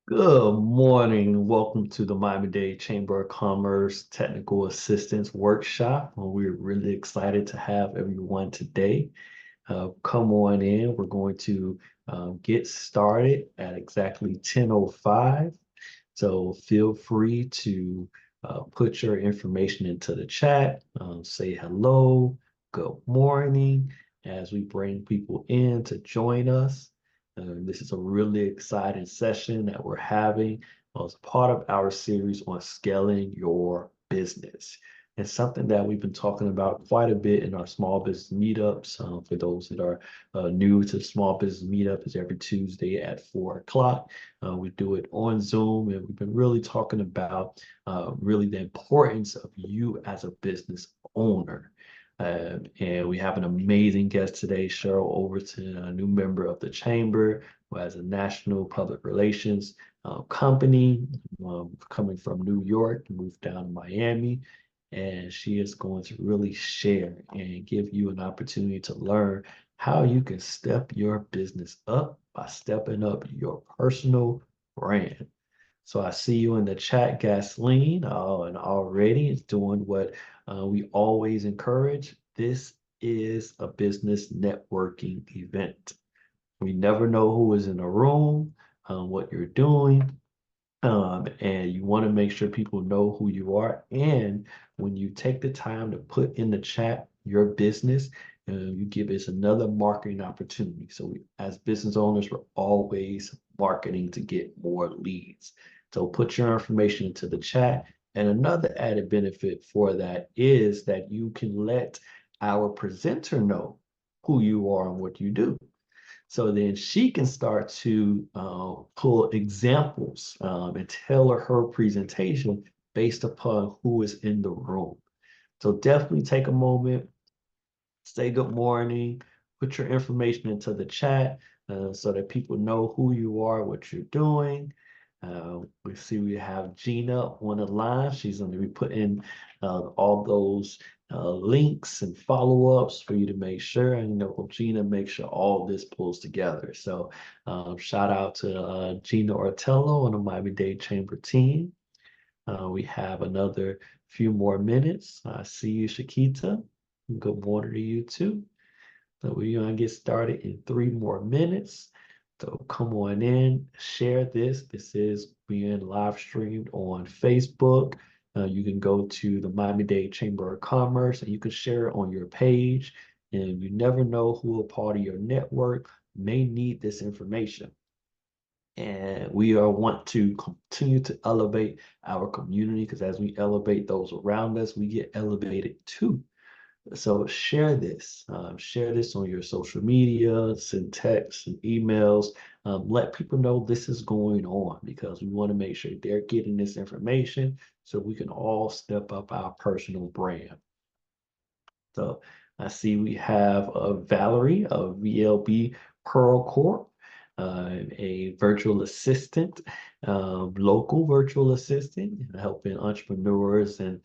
Good morning. Welcome to the Miami-Dade Chamber of Commerce Technical Assistance Workshop. We're really excited to have everyone today. Come on in. We're going to get started at exactly 10:05. So feel free to put your information into the chat, say hello, good morning, as we bring people in to join us. This is a really exciting session that we're having as part of our series on scaling your business. It's something that we've been talking about quite a bit in our small business meetups. For those that are new to the small business meetup, is every Tuesday at 4 o'clock. We do it on Zoom, and we've been really talking about really the importance of you as a business owner. And we have an amazing guest today, Cheryl Overton, a new member of the Chamber, who has a national public relations company coming from New York, moved down to Miami. And she is going to really share and give you an opportunity to learn how you can step your business up by stepping up your personal brand. So I see you in the chat, Gasoline, and already it's doing what we always encourage. This is a business networking event. We never know who is in the room, what you're doing, and you want to make sure people know who you are. And when you take the time to put in the chat your business, you give us another marketing opportunity. So as business owners, we're always marketing to get more leads. So put your information into the chat. And another added benefit for that is that you can let our presenter know who you are and what you do. So then she can start to pull examples and tailor her presentation based upon who is in the room. So definitely take a moment, say good morning, put your information into the chat so that people know who you are, what you're doing. We see we have Gina on the line. She's going to be putting all those links and follow-ups for you to make sure. And Gina makes sure all this pulls together. So shout out to Gina Ortello on the Miami-Dade Chamber team. We have another few more minutes. I see you, Shakita. Good morning to you too. So we're gonna get started in 3 more minutes. So come on in, share this. This is being live streamed on Facebook. You can go to the Miami-Dade Chamber of Commerce and you can share it on your page. And you never know who a part of your network may need this information. And we are want to continue to elevate our community because as we elevate those around us, we get elevated too. So share this on your social media, send texts and emails. Let people know this is going on because we want to make sure they're getting this information so we can all step up our personal brand. So I see we have Valerie of VLB Pearl Corp, a virtual assistant, local virtual assistant, helping entrepreneurs and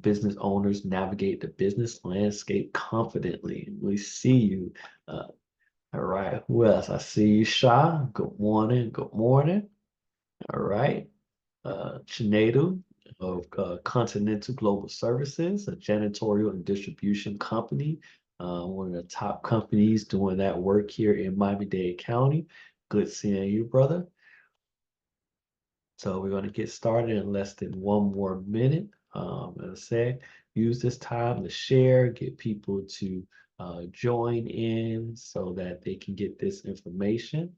business owners navigate the business landscape confidently. We see you. Uh, all right. Who else? I see you, Sha. Good morning. Good morning. All right. Chinadu of Continental Global Services, a janitorial and distribution company, one of the top companies doing that work here in Miami-Dade County. Good seeing you, brother. So we're going to get started in less than 1 more minute. As I said, use this time to share, get people to join in so that they can get this information.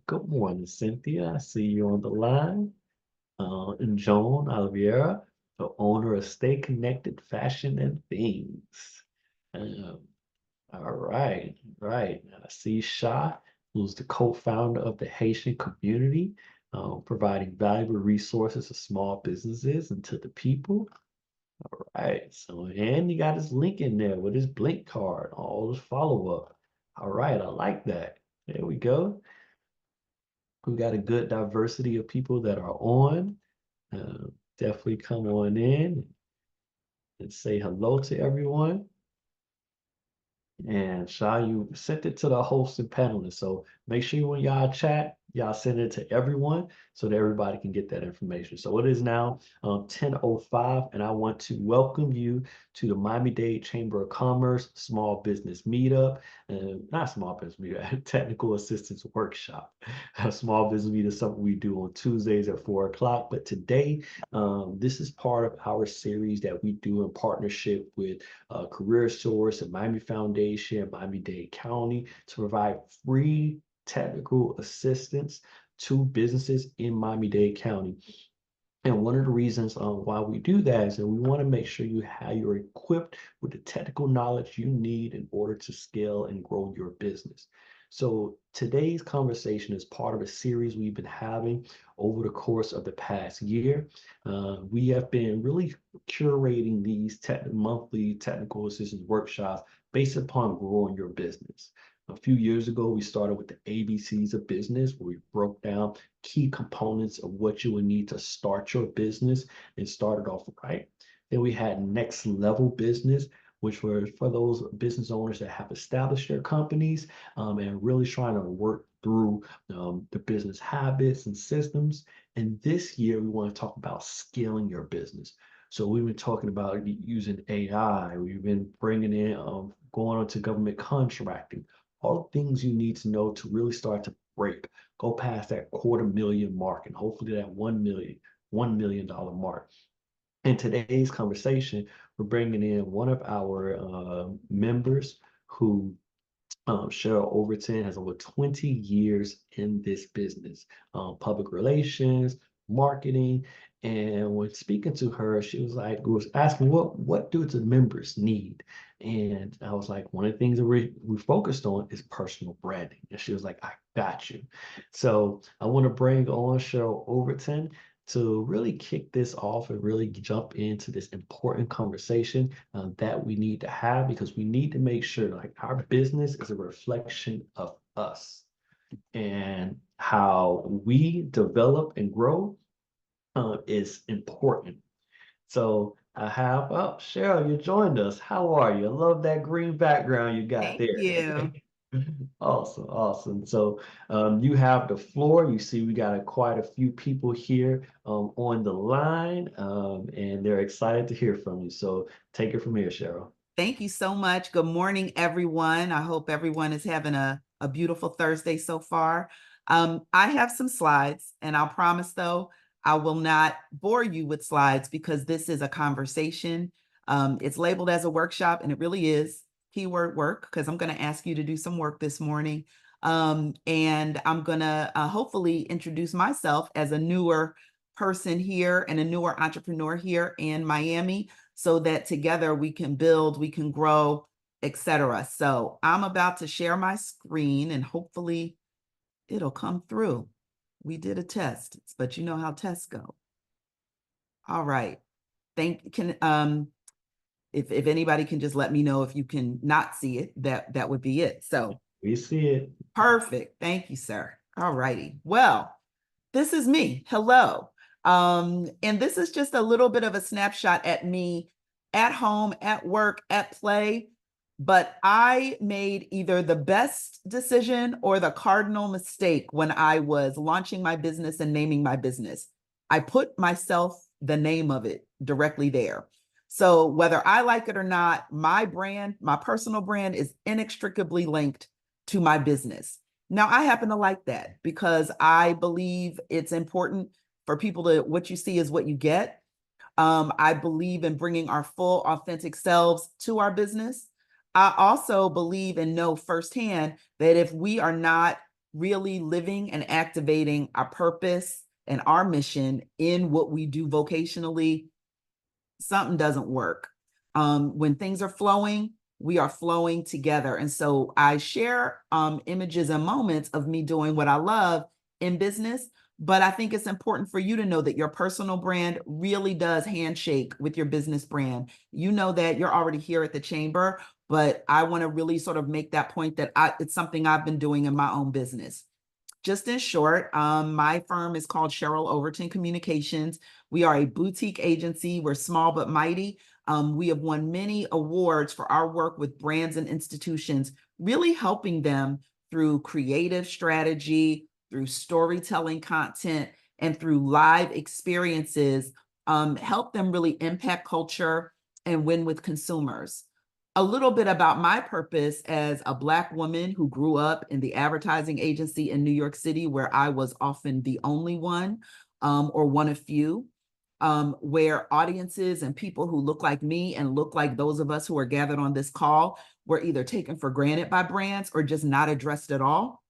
Good morning, Cynthia. I see you on the line. And Joan Oliveira, the owner of Stay Connected Fashion and Things. Um, all right, right. I see Shah, who's the co-founder of the Haitian community, providing valuable resources to small businesses and to the people. All right, so and you got his link in there with his Blink card, all his follow-up. All right, I like that. There we go. We got a good diversity of people that are on. Uh, Definitely come on in and say hello to everyone. And Sha, you sent it to the host and panelists. So make sure when y'all chat, Y'all send it to everyone so that everybody can get that information. So it is now 10:05, and I want to welcome you to the Miami-Dade Chamber of Commerce Small Business Meetup, not Small Business Meetup, Technical Assistance Workshop. A small business meetup is something we do on Tuesdays at 4 o'clock. But today, this is part of our series that we do in partnership with CareerSource and Miami Foundation, Miami-Dade County, to provide free technical assistance to businesses in Miami-Dade County. And one of the reasons why we do that is that we want to make sure you're equipped with the technical knowledge you need in order to scale and grow your business. So today's conversation is part of a series we've been having over the course of the past year. We have been really curating these monthly technical assistance workshops based upon growing your business. A few years ago, we started with the ABCs of business, where we broke down key components of what you would need to start your business and start it off right. Then we had next level business, which was for those business owners that have established their companies and really trying to work through the business habits and systems. And this year, we want to talk about scaling your business. So we've been talking about using AI. We've been bringing in, going on to government contracting, all the things you need to know to really start to go past that $250,000 mark, and hopefully that $1 million mark. In today's conversation, we're bringing in one of our members who Cheryl Overton has over 20 years in this business, public relations, marketing. And when speaking to her, she was asking, what do the members need? And I was like, one of the things that we focused on is personal branding. And she was like, I got you. So I want to bring on Cheryl Overton to really kick this off and really jump into this important conversation that we need to have, because we need to make sure like our business is a reflection of us, and how we develop and grow is important. So I have, Cheryl, you joined us. How are you? I love that green background you got Thank there. you. Awesome, awesome. So you have the floor. You see we got quite a few people here on the line, and they're excited to hear from you. So take it from here, Cheryl. Thank you so much. Good morning, everyone. I hope everyone is having a beautiful Thursday so far. I have some slides, and I'll promise, though, I will not bore you with slides because this is a conversation. It's labeled as a workshop, and it really is keyword work, because I'm going to ask you to do some work this morning. And I'm going to hopefully introduce myself as a newer person here and a newer entrepreneur here in Miami, so that together we can build, we can grow, etc. So I'm about to share my screen and hopefully it'll come through. We did a test, but you know how tests go. All right. If anybody can just let me know if you can not see it, that would be it. So We see it. perfect. Thank you, sir. All righty. Well, this is me. Hello. And this is just a little bit of a snapshot at me at home, at work, at play. But I made either the best decision or the cardinal mistake when I was launching my business and naming my business. I put myself, the name of it, directly there. So whether I like it or not, my brand, my personal brand, is inextricably linked to my business. Now, I happen to like that because I believe it's important for people to, what you see is what you get. I believe in bringing our full, authentic selves to our business. I also believe and know firsthand that if we are not really living and activating our purpose and our mission in what we do vocationally, something doesn't work. When things are flowing, we are flowing together. And so I share images and moments of me doing what I love in business, but I think it's important for you to know that your personal brand really does handshake with your business brand. You know that you're already here at the chamber, but I want to really sort of make that point that it's something I've been doing in my own business. Just in short, my firm is called Cheryl Overton Communications. We are a boutique agency. We're small but mighty. We have won many awards for our work with brands and institutions, really helping them through creative strategy, through storytelling content, and through live experiences, help them really impact culture and win with consumers. A little bit about my purpose as a Black woman who grew up in the advertising agency in New York City, where I was often the only one, or one of few, where audiences and people who look like me and look like those of us who are gathered on this call were either taken for granted by brands or just not addressed at all,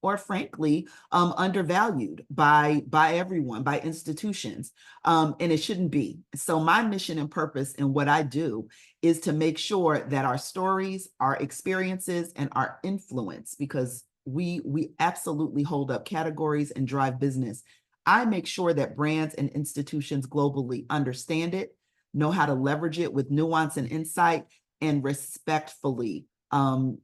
or frankly, undervalued by everyone, by institutions, and it shouldn't be. So my mission and purpose in what I do is to make sure that our stories, our experiences, and our influence, because we absolutely hold up categories and drive business. I make sure that brands and institutions globally understand it, know how to leverage it with nuance and insight, and respectfully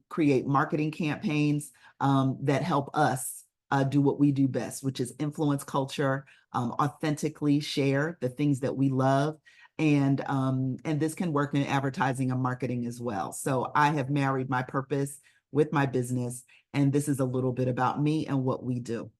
create marketing campaigns that help us do what we do best, which is influence culture, authentically share the things that we love. And this can work in advertising and marketing as well. So I have married my purpose with my business, and this is a little bit about me and what we do.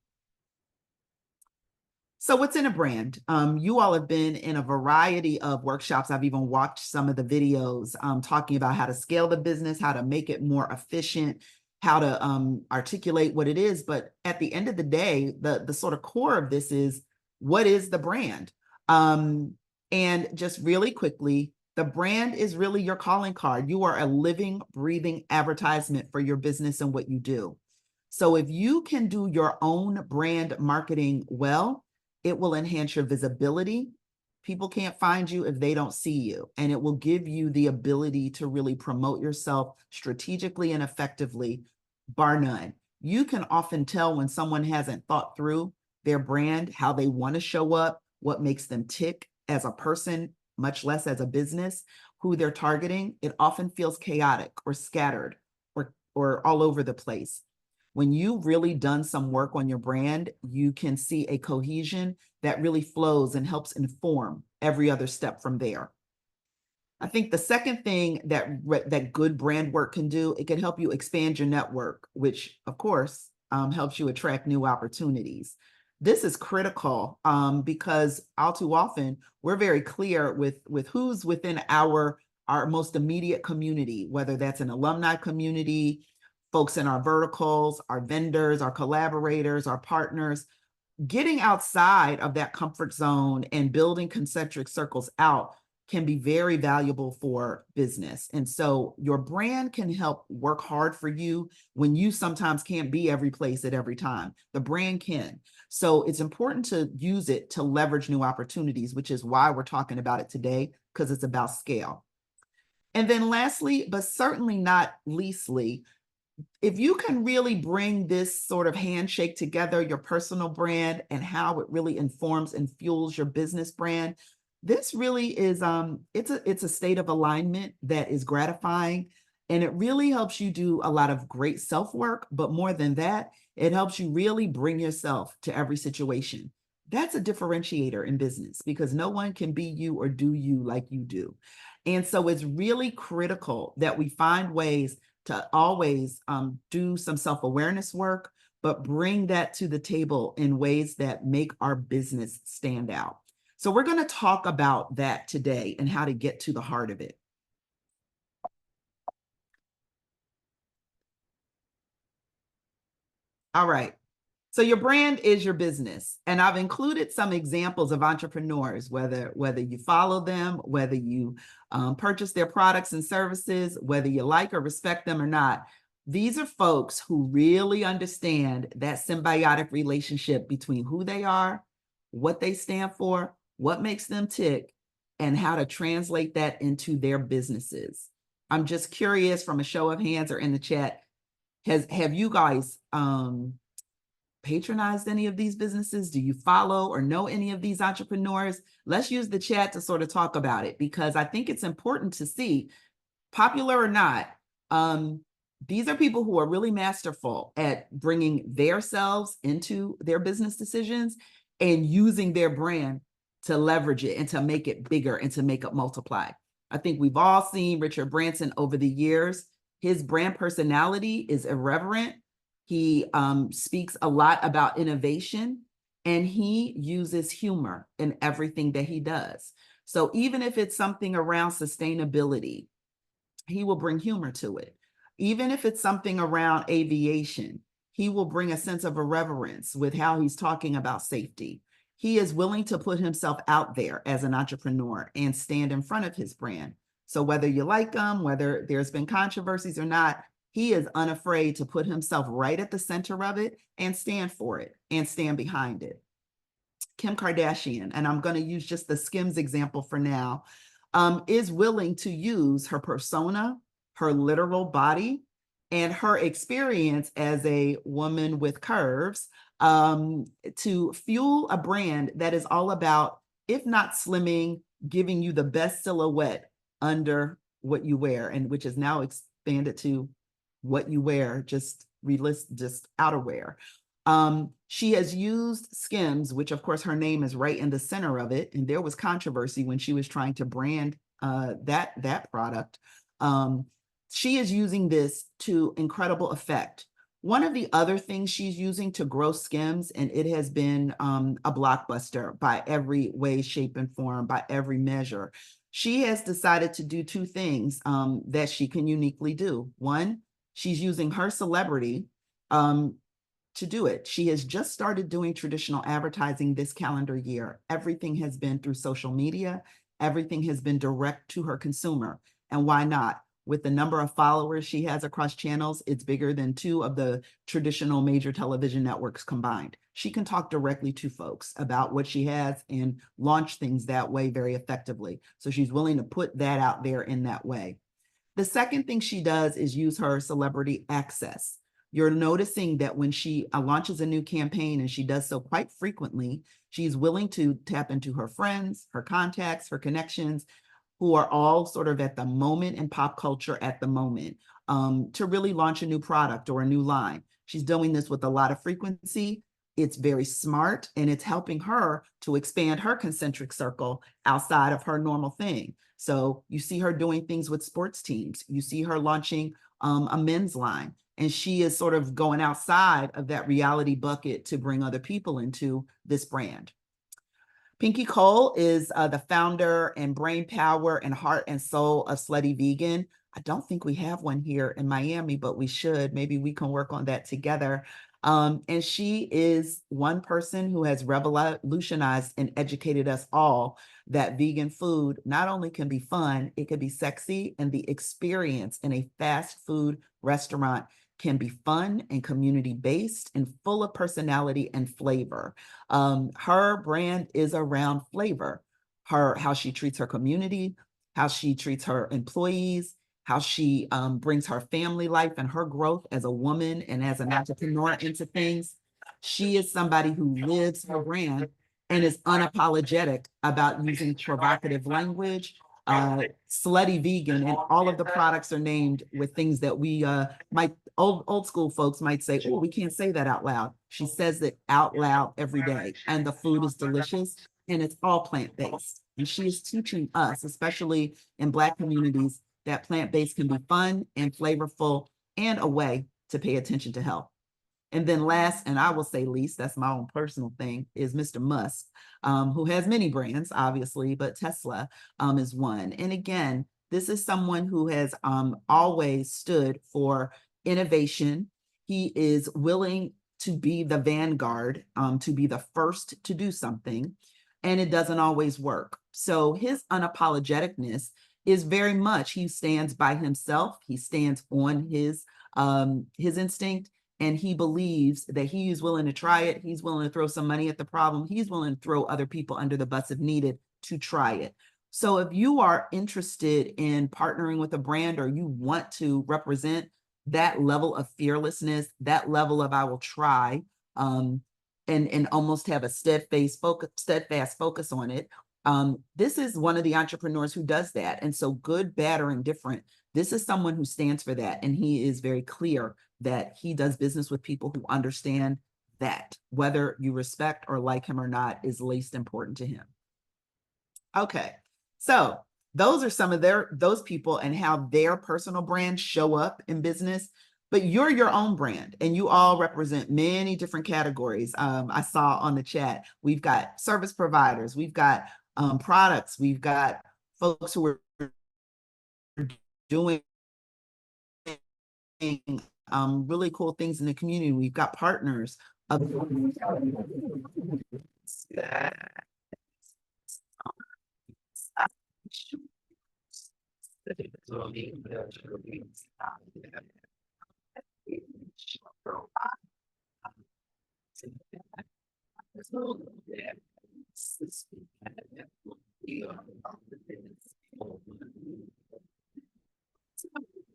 So what's in a brand? You all have been in a variety of workshops. I've even watched some of the videos talking about how to scale the business, how to make it more efficient, how to articulate what it is. But at the end of the day, the sort of core of this is, what is the brand? And just really quickly, the brand is really your calling card. You are a living, breathing advertisement for your business and what you do. So if you can do your own brand marketing well, it will enhance your visibility. People can't find you if they don't see you, and it will give you the ability to really promote yourself strategically and effectively, bar none. You can often tell when someone hasn't thought through their brand, how they want to show up, what makes them tick as a person, much less as a business, who they're targeting. It often feels chaotic or scattered or all over the place. When you've really done some work on your brand, you can see a cohesion that really flows and helps inform every other step from there. I think the second thing that good brand work can do, it can help you expand your network, which of course helps you attract new opportunities. This is critical because all too often we're very clear with who's within our most immediate community, whether that's an alumni community, folks in our verticals, our vendors, our collaborators, our partners. Getting outside of that comfort zone and building concentric circles out can be very valuable for business. And so your brand can help work hard for you when you sometimes can't be every place at every time. The brand can. So it's important to use it to leverage new opportunities, which is why we're talking about it today, because it's about scale. And then lastly, but certainly not leastly, if you can really bring this sort of handshake together, your personal brand and how it really informs and fuels your business brand, this really is it's a state of alignment that is gratifying, and it really helps you do a lot of great self-work. But more than that, it helps you really bring yourself to every situation. That's a differentiator in business, because no one can be you or do you like you do. And so it's really critical that we find ways to always do some self-awareness work, but bring that to the table in ways that make our business stand out. So we're going to talk about that today and how to get to the heart of it. All right. So your brand is your business. And I've included some examples of entrepreneurs, whether you follow them, whether you purchase their products and services, whether you like or respect them or not. These are folks who really understand that symbiotic relationship between who they are, what they stand for, what makes them tick, and how to translate that into their businesses. I'm just curious, from a show of hands or in the chat, have you guys patronized any of these businesses? Do you follow or know any of these entrepreneurs? Let's use the chat to sort of talk about it, because I think it's important to see, popular or not, these are people who are really masterful at bringing their selves into their business decisions and using their brand to leverage it and to make it bigger and to make it multiply. I think we've all seen Richard Branson over the years. His brand personality is irreverent, He speaks a lot about innovation, and he uses humor in everything that he does. So even if it's something around sustainability, he will bring humor to it. Even if it's something around aviation, he will bring a sense of irreverence with how he's talking about safety. He is willing to put himself out there as an entrepreneur and stand in front of his brand. So whether you like him, whether there's been controversies or not, he is unafraid to put himself right at the center of it and stand for it and stand behind it. Kim Kardashian, and I'm going to use just the Skims example for now, is willing to use her persona, her literal body, and her experience as a woman with curves to fuel a brand that is all about, if not slimming, giving you the best silhouette under what you wear, and which is now expanded to what you wear, just outerwear. She has used Skims, which of course her name is right in the center of it. And there was controversy when she was trying to brand that product. She is using this to incredible effect. One of the other things she's using to grow Skims, and it has been a blockbuster by every way, shape, and form, by every measure. She has decided to do two things that she can uniquely do. One, she's using her celebrity to do it. She has just started doing traditional advertising this calendar year. Everything has been through social media. Everything has been direct to her consumer. And why not? With the number of followers she has across channels, it's bigger than 2 of the traditional major television networks combined. She can talk directly to folks about what she has and launch things that way very effectively. So she's willing to put that out there in that way. The second thing she does is use her celebrity access. You're noticing that when she launches a new campaign, and she does so quite frequently, she's willing to tap into her friends, her contacts, her connections, who are all sort of at the moment in pop culture at the moment, to really launch a new product or a new line. She's doing this with a lot of frequency. It's very smart, and it's helping her to expand her concentric circle outside of her normal thing. So you see her doing things with sports teams. You see her launching a men's line, and she is sort of going outside of that reality bucket to bring other people into this brand. Pinky Cole is the founder and brain power and heart and soul of Slutty Vegan. I don't think we have one here in Miami, but we should. Maybe we can work on that together. And she is one person who has revolutionized and educated us all that vegan food not only can be fun, it can be sexy, and the experience in a fast food restaurant can be fun and community-based and full of personality and flavor. Her brand is around flavor, how she treats her community, how she treats her employees, how she brings her family life and her growth as a woman and as an entrepreneur into things. She is somebody who lives her brand and is unapologetic about using provocative language. Slutty Vegan, and all of the products are named with things that we might, old school folks might say, oh, we can't say that out loud. She says it out loud every day, and the food is delicious, and it's all plant-based. And she is teaching us, especially in Black communities, that plant-based can be fun and flavorful and a way to pay attention to health. And then last, and I will say least, that's my own personal thing, is Mr. Musk, who has many brands, obviously, but Tesla is one. And again, this is someone who has always stood for innovation. He is willing to be the vanguard, to be the first to do something, and it doesn't always work. So his unapologeticness is very much, he stands by himself. He stands on his instinct, and he believes that he is willing to try it. He's willing to throw some money at the problem. He's willing to throw other people under the bus if needed to try it. So if you are interested in partnering with a brand, or you want to represent that level of fearlessness, that level of I will try, and almost have a steadfast focus on it, this is one of the entrepreneurs who does that. And so good, bad, or indifferent, this is someone who stands for that. And he is very clear that he does business with people who understand that whether you respect or like him or not is least important to him. Okay, so those are some of those people and how their personal brands show up in business. but you're your own brand and you all represent many different categories. I saw on the chat, we've got service providers, we've got products, we've got folks who are doing really cool things in the community. We've got partners.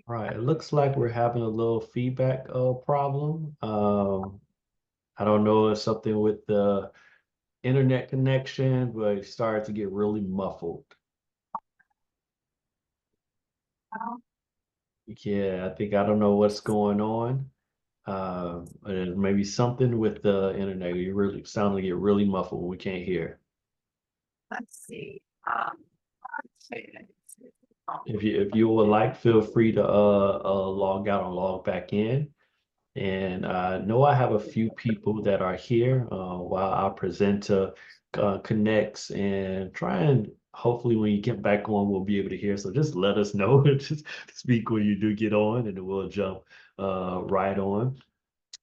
Right, it looks like we're having a little feedback problem. I don't know if something with the internet connection, but it started to get really muffled. Yeah, I don't know what's going on. And maybe something with the internet. You really sound like you're really muffled. We can't hear. Let's see. If you would like, feel free to log out and log back in. And I know I have a few people that are here while our presenter connects and try and hopefully when you get back on, we'll be able to hear. So just let us know. Just speak when you do get on and we'll jump right on.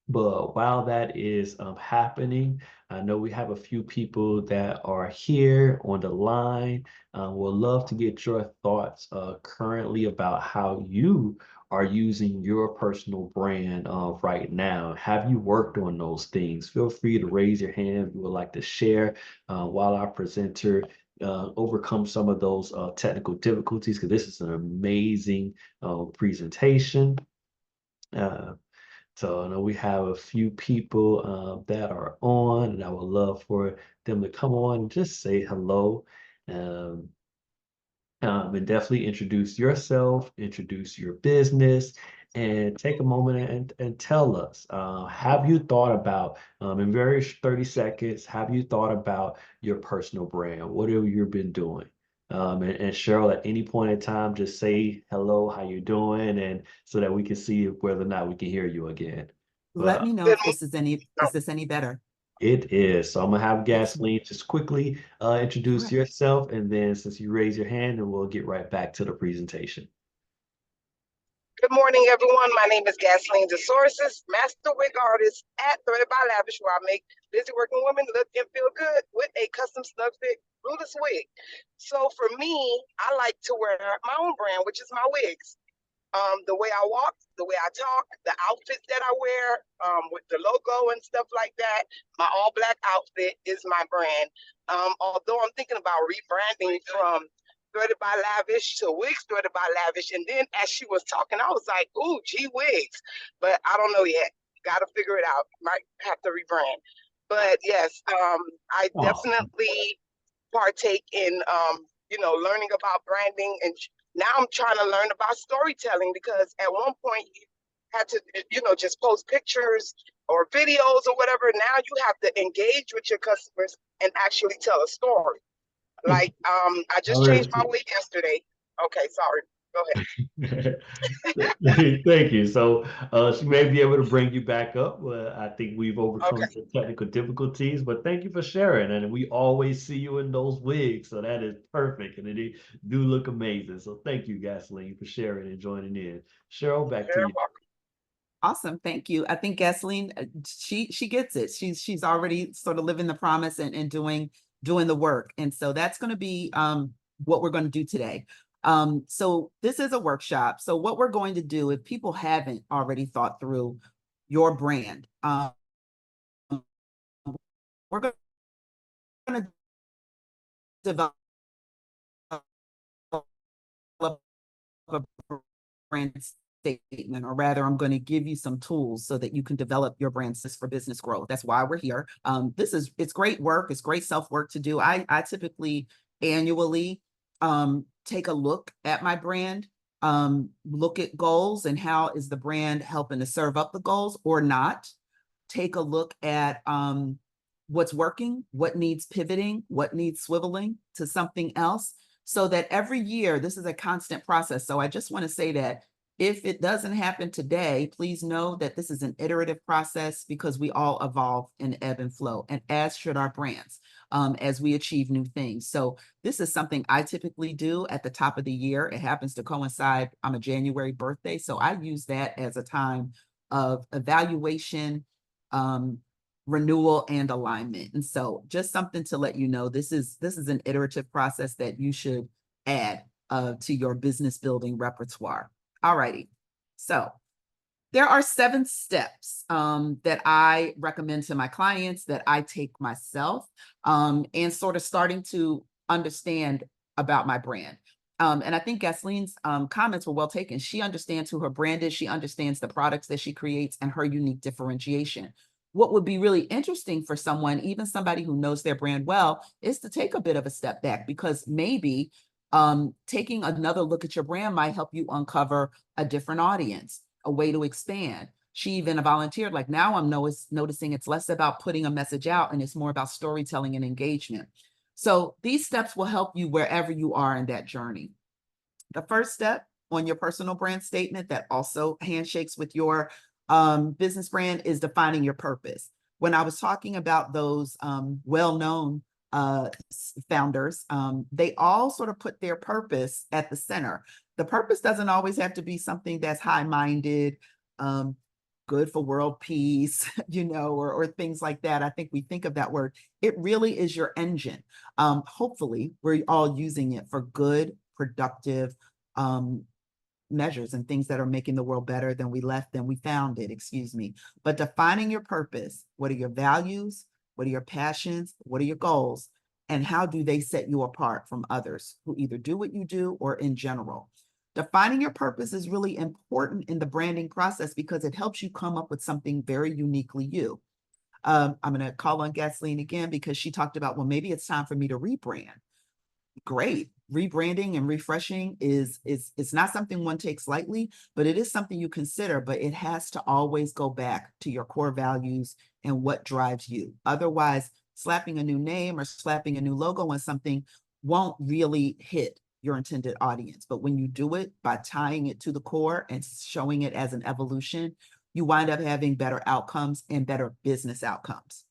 But while that is happening, I know we have a few people that are here on the line. We'd love to get your thoughts currently about how you are using your personal brand right now. Have you worked on those things? Feel free to raise your hand if you would like to share while our presenter overcome some of those technical difficulties, because this is an amazing presentation. Uh, so I know we have a few people that are on, and I would love for them to come on and just say hello. Um, and definitely introduce yourself, introduce your business, and take a moment and tell us, have you thought about, in very 30 seconds, have you thought about your personal brand? What have you been doing? And Cheryl, at any point in time, just say hello, how you doing, and so that we can see whether or not we can hear you again. Let But me know if this is any better. it is. So I'm gonna have Excellent. Gasoline just quickly introduce Sure. yourself, and then since you raise your hand, and we'll get right back to the presentation. Good morning, everyone. My name is Gasoline the Sources, master wig artist at Threaded by Lavish, where I make busy working women look and feel good with a custom snug fit rootless wig. So for me, I like to wear my own brand, which is my wigs. The way I walk, the way I talk, the outfits that I wear, with the logo and stuff like that. My all black outfit is my brand. Although I'm thinking about rebranding from Threaded by Lavish to Wigs Threaded by Lavish. And then as she was talking, I was like, ooh, gee whiz. But I don't know yet. Got to figure it out. Might have to rebrand. But yes, I Oh, definitely partake in, learning about branding. And now I'm trying to learn about storytelling, because at one point you had to, just post pictures or videos or whatever. Now you have to engage with your customers and actually tell a story. Like, I just changed my wig yesterday. Okay, sorry. Go ahead. Thank you. So she may be able to bring you back up. I think we've overcome Okay. some technical difficulties, but thank you for sharing. And we always see you in those wigs, so that is perfect, and they do look amazing. So thank you, Gasoline, for sharing and joining in. Cheryl, back to You're you. welcome. Awesome. Thank you. I think Gasoline, she gets it. She's already sort of living the promise and doing the work. And so that's going to be what we're going to do today. So this is a workshop. So what we're going to do, if people haven't already thought through your brand, we're going to develop a brand statement, or rather, I'm going to give you some tools so that you can develop your brand for business growth. That's why we're here. It's great work. It's great self-work to do. I typically annually take a look at my brand, look at goals and how is the brand helping to serve up the goals or not. Take a look at what's working, what needs pivoting, what needs swiveling to something else, so that every year, this is a constant process. So I just want to say that If it doesn't happen today, please know that this is an iterative process because we all evolve and ebb and flow, and as should our brands as we achieve new things. So this is something I typically do at the top of the year. It happens to coincide, I'm a January birthday, so I use that as a time of evaluation, renewal, and alignment. And so just something to let you know, this is an iterative process that you should add to your business building repertoire. All righty. So there are 7 steps that I recommend to my clients, that I take myself, and sort of starting to understand about my brand. And I think Gaslene's comments were well taken. She understands who her brand is. She understands the products that she creates and her unique differentiation. What would be really interesting for someone, even somebody who knows their brand well, is to take a bit of a step back, because maybe taking another look at your brand might help you uncover a different audience, a way to expand. She even volunteered, like, now I'm noticing it's less about putting a message out and it's more about storytelling and engagement. So these steps will help you wherever you are in that journey. The first step on your personal brand statement that also handshakes with your business brand is defining your purpose. When I was talking about those well-known founders, they all sort of put their purpose at the center. The purpose doesn't always have to be something that's high-minded, good for world peace, or things like that. I think we think of that word. It really is your engine. Hopefully, we're all using it for good, productive measures and things that are making the world better than we found it, excuse me. But defining your purpose, what are your values? What are your passions? What are your goals? And how do they set you apart from others who either do what you do or in general? Defining your purpose is really important in the branding process because it helps you come up with something very uniquely you. I'm going to call on Gaslene again because she talked about, well, maybe it's time for me to rebrand. Great. Rebranding and refreshing is it's not something one takes lightly, but it is something you consider, but it has to always go back to your core values and what drives you. Otherwise, slapping a new name or slapping a new logo on something won't really hit your intended audience. But when you do it by tying it to the core and showing it as an evolution, you wind up having better outcomes and better business outcomes.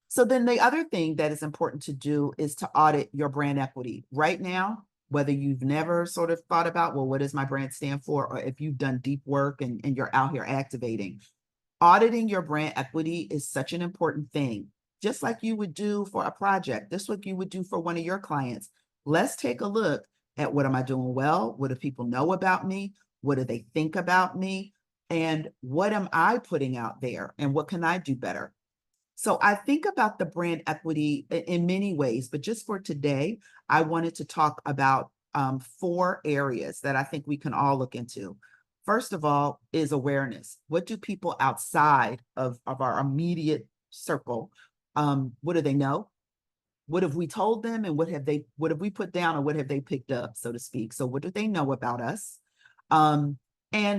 So then the other thing that is important to do is to audit your brand equity. Right now, whether you've never sort of thought about, well, what does my brand stand for? Or if you've done deep work and you're out here activating, auditing your brand equity is such an important thing. Just like you would do for a project, this is what you would do for one of your clients. Let's take a look at, what am I doing well? What do people know about me? What do they think about me? And what am I putting out there? And what can I do better? So I think about the brand equity in many ways, but just for today, I wanted to talk about 4 areas that I think we can all look into. First of all is awareness. What do people outside of our immediate circle, what do they know? What have we told them, and what have we put down, or what have they picked up, so to speak? So what do they know about us? And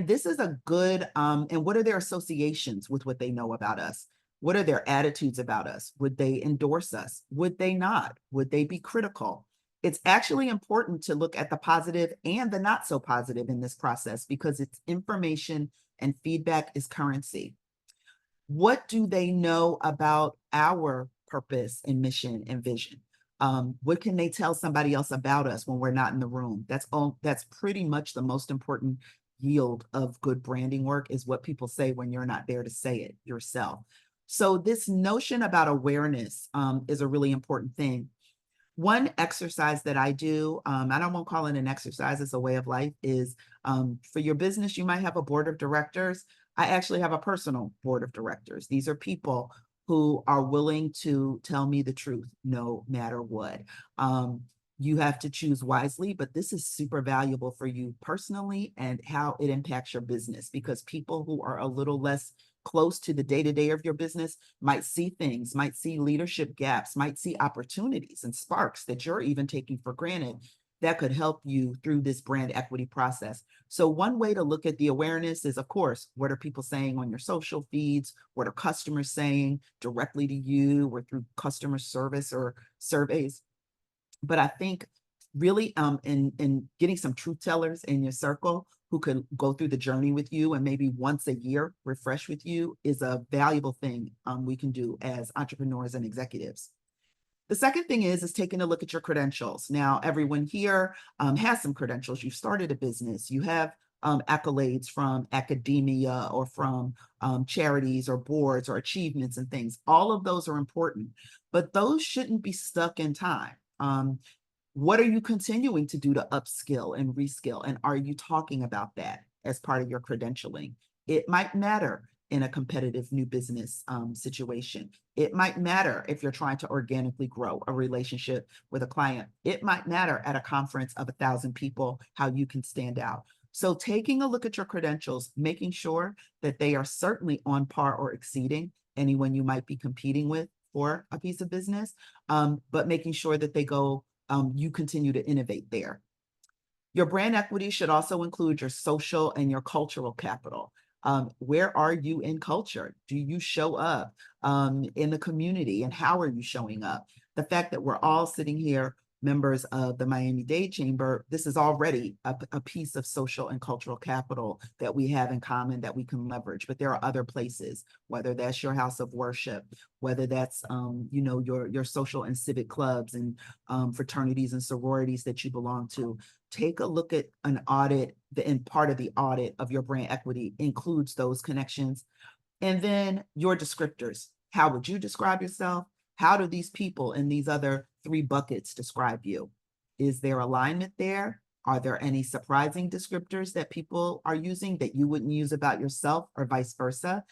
this is a good, and what are their associations with what they know about us? What are their attitudes about us? Would they endorse us? Would they not? Would they be critical? It's actually important to look at the positive and the not so positive in this process, because it's information and feedback is currency. What do they know about our purpose and mission and vision? What can they tell somebody else about us when we're not in the room? That's pretty much the most important yield of good branding work, is what people say when you're not there to say it yourself. So this notion about awareness is a really important thing. One exercise that I do, I don't want to call it an exercise, it's a way of life, is for your business, you might have a board of directors. I actually have a personal board of directors. These are people who are willing to tell me the truth no matter what. You have to choose wisely, but this is super valuable for you personally and how it impacts your business, because people who are a little less close to the day-to-day of your business might see things, might see leadership gaps, might see opportunities and sparks that you're even taking for granted that could help you through this brand equity process. So one way to look at the awareness is, of course, what are people saying on your social feeds? What are customers saying directly to you or through customer service or surveys? But I think really in getting some truth tellers in your circle who can go through the journey with you and maybe once a year refresh with you is a valuable thing we can do as entrepreneurs and executives. The second thing is taking a look at your credentials. Now, everyone here has some credentials. You started a business. You have accolades from academia or from charities or boards or achievements and things. All of those are important, but those shouldn't be stuck in time. What are you continuing to do to upskill and reskill? And are you talking about that as part of your credentialing? It might matter in a competitive new business situation. It might matter if you're trying to organically grow a relationship with a client. It might matter at a conference of 1,000 people, how you can stand out. So taking a look at your credentials, making sure that they are certainly on par or exceeding anyone you might be competing with for a piece of business, but making sure that they go, you continue to innovate there. Your brand equity should also include your social and your cultural capital. Where are you in culture? Do you show up in the community, and how are you showing up? The fact that we're all sitting here, members of the Miami-Dade Chamber, this is already a piece of social and cultural capital that we have in common that we can leverage. But there are other places, whether that's your house of worship, whether that's your social and civic clubs and fraternities and sororities that you belong to. Take a look at an audit, and part of the audit of your brand equity includes those connections. And then your descriptors. How would you describe yourself? How do these people in these other 3 buckets describe you? Is there alignment there? Are there any surprising descriptors that people are using that you wouldn't use about yourself, or vice versa?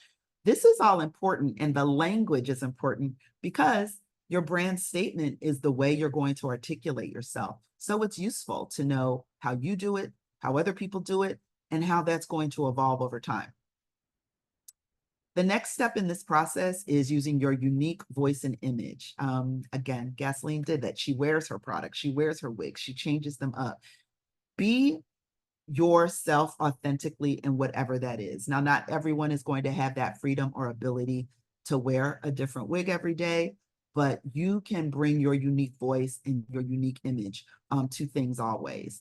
This is all important, and the language is important because your brand statement is the way you're going to articulate yourself. So it's useful to know how you do it, how other people do it, and how that's going to evolve over time. The next step in this process is using your unique voice and image. Again, Gasoline did that. She wears her products, she wears her wigs, she changes them up. Be yourself authentically in whatever that is. Now, not everyone is going to have that freedom or ability to wear a different wig every day, but you can bring your unique voice and your unique image to things always.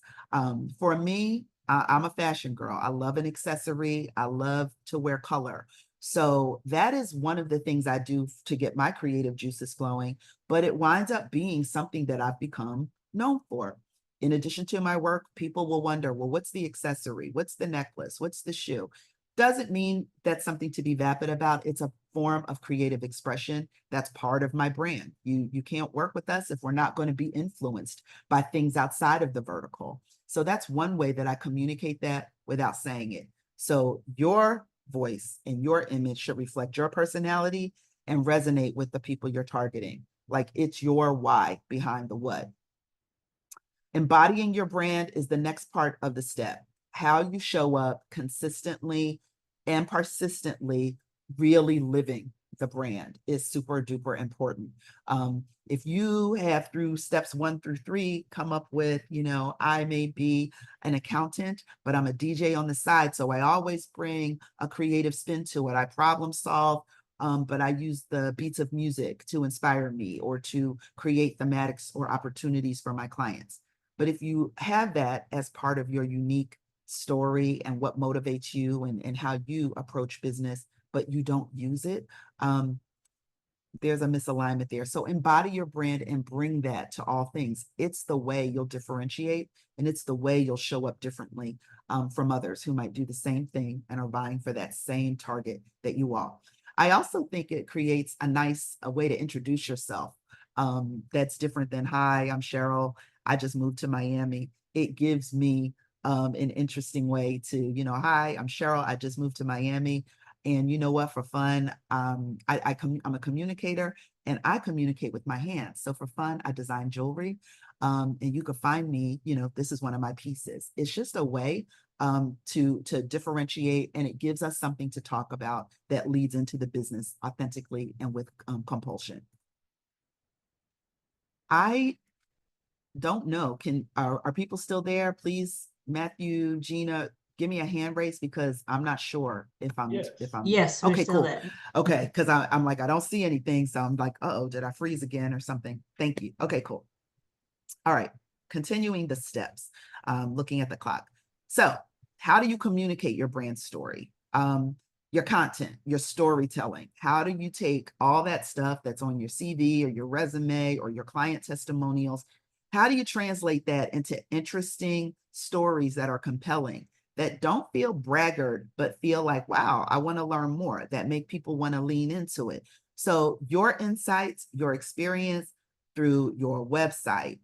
For me, I'm a fashion girl. I love an accessory. I love to wear color. So that is one of the things I do to get my creative juices flowing, but it winds up being something that I've become known for. In addition to my work, people will wonder, well, what's the accessory? What's the necklace? What's the shoe? Doesn't mean that's something to be vapid about. It's a form of creative expression. That's part of my brand. You can't work with us if we're not going to be influenced by things outside of the vertical. So that's one way that I communicate that without saying it. So your voice and your image should reflect your personality and resonate with the people you're targeting. Like, it's your why behind the what. Embodying your brand is the next part of the step. How you show up consistently and persistently, really living the brand is super duper important. If you have, through steps 1 through 3, come up with, I may be an accountant, but I'm a DJ on the side. So I always bring a creative spin to it. I problem solve, but I use the beats of music to inspire me or to create thematics or opportunities for my clients. But if you have that as part of your unique story and what motivates you and how you approach business, but you don't use it, there's a misalignment there. So embody your brand and bring that to all things. It's the way you'll differentiate, and it's the way you'll show up differently from others who might do the same thing and are vying for that same target that you are. I also think it creates a way to introduce yourself that's different than, hi, I'm Cheryl, I just moved to Miami. It gives me an interesting way to, hi, I'm Cheryl, I just moved to Miami. And you know what, for fun, I'm a communicator, and I communicate with my hands. So for fun, I design jewelry, and you can find me, this is one of my pieces. It's just a way to differentiate, and it gives us something to talk about that leads into the business authentically and with compulsion. I don't know, are people still there? Please, Matthew, Gina, give me a hand raise, because I'm not sure if I'm Yes, we're okay, still cool. there. Okay, because I'm like, I don't see anything. So I'm like, uh-oh, did I freeze again or something? Thank you. Okay, cool. All right, continuing the steps, looking at the clock. So how do you communicate your brand story? Your content, your storytelling. How do you take all that stuff that's on your CV or your resume or your client testimonials? How do you translate that into interesting stories that are compelling, that don't feel braggart, but feel like, wow, I want to learn more, that make people want to lean into it? So your insights, your experience through your website,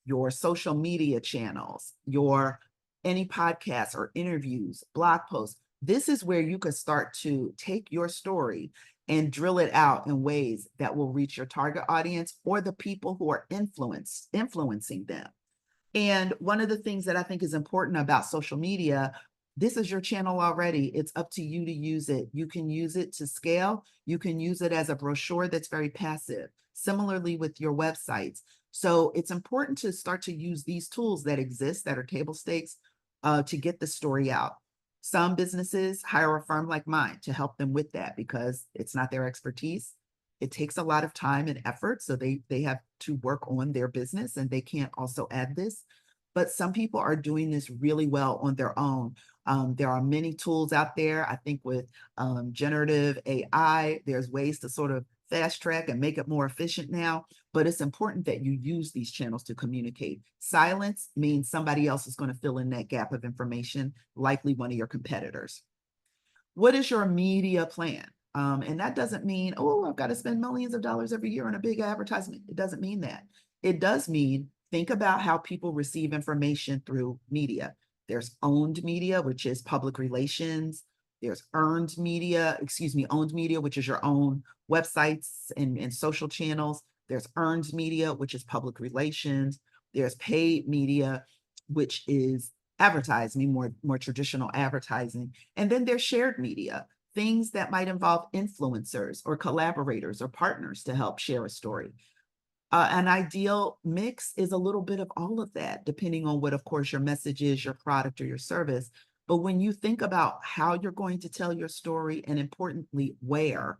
your social media channels, your any podcasts or interviews, blog posts, this is where you can start to take your story and drill it out in ways that will reach your target audience or the people who are influencing them. And one of the things that I think is important about social media, this is your channel already. It's up to you to use it. You can use it to scale. You can use it as a brochure that's very passive. Similarly with your websites. So it's important to start to use these tools that exist that are table stakes to get the story out. Some businesses hire a firm like mine to help them with that because it's not their expertise. It takes a lot of time and effort. So they have to work on their business and they can't also add this. But some people are doing this really well on their own. There are many tools out there. I think with generative AI, there's ways to sort of fast track and make it more efficient now. But it's important that you use these channels to communicate. Silence means somebody else is going to fill in that gap of information, likely one of your competitors. What is your media plan? And that doesn't mean, oh, I've got to spend millions of dollars every year on a big advertisement. It doesn't mean that. It does mean think about how people receive information through media. There's owned media, which is public relations. There's owned media, which is your own websites and social channels. There's earned media, which is public relations. There's paid media, which is advertising, more traditional advertising. And then there's shared media, things that might involve influencers or collaborators or partners to help share a story. An ideal mix is a little bit of all of that, depending on what, of course, your message is, your product or your service. But when you think about how you're going to tell your story and importantly, where,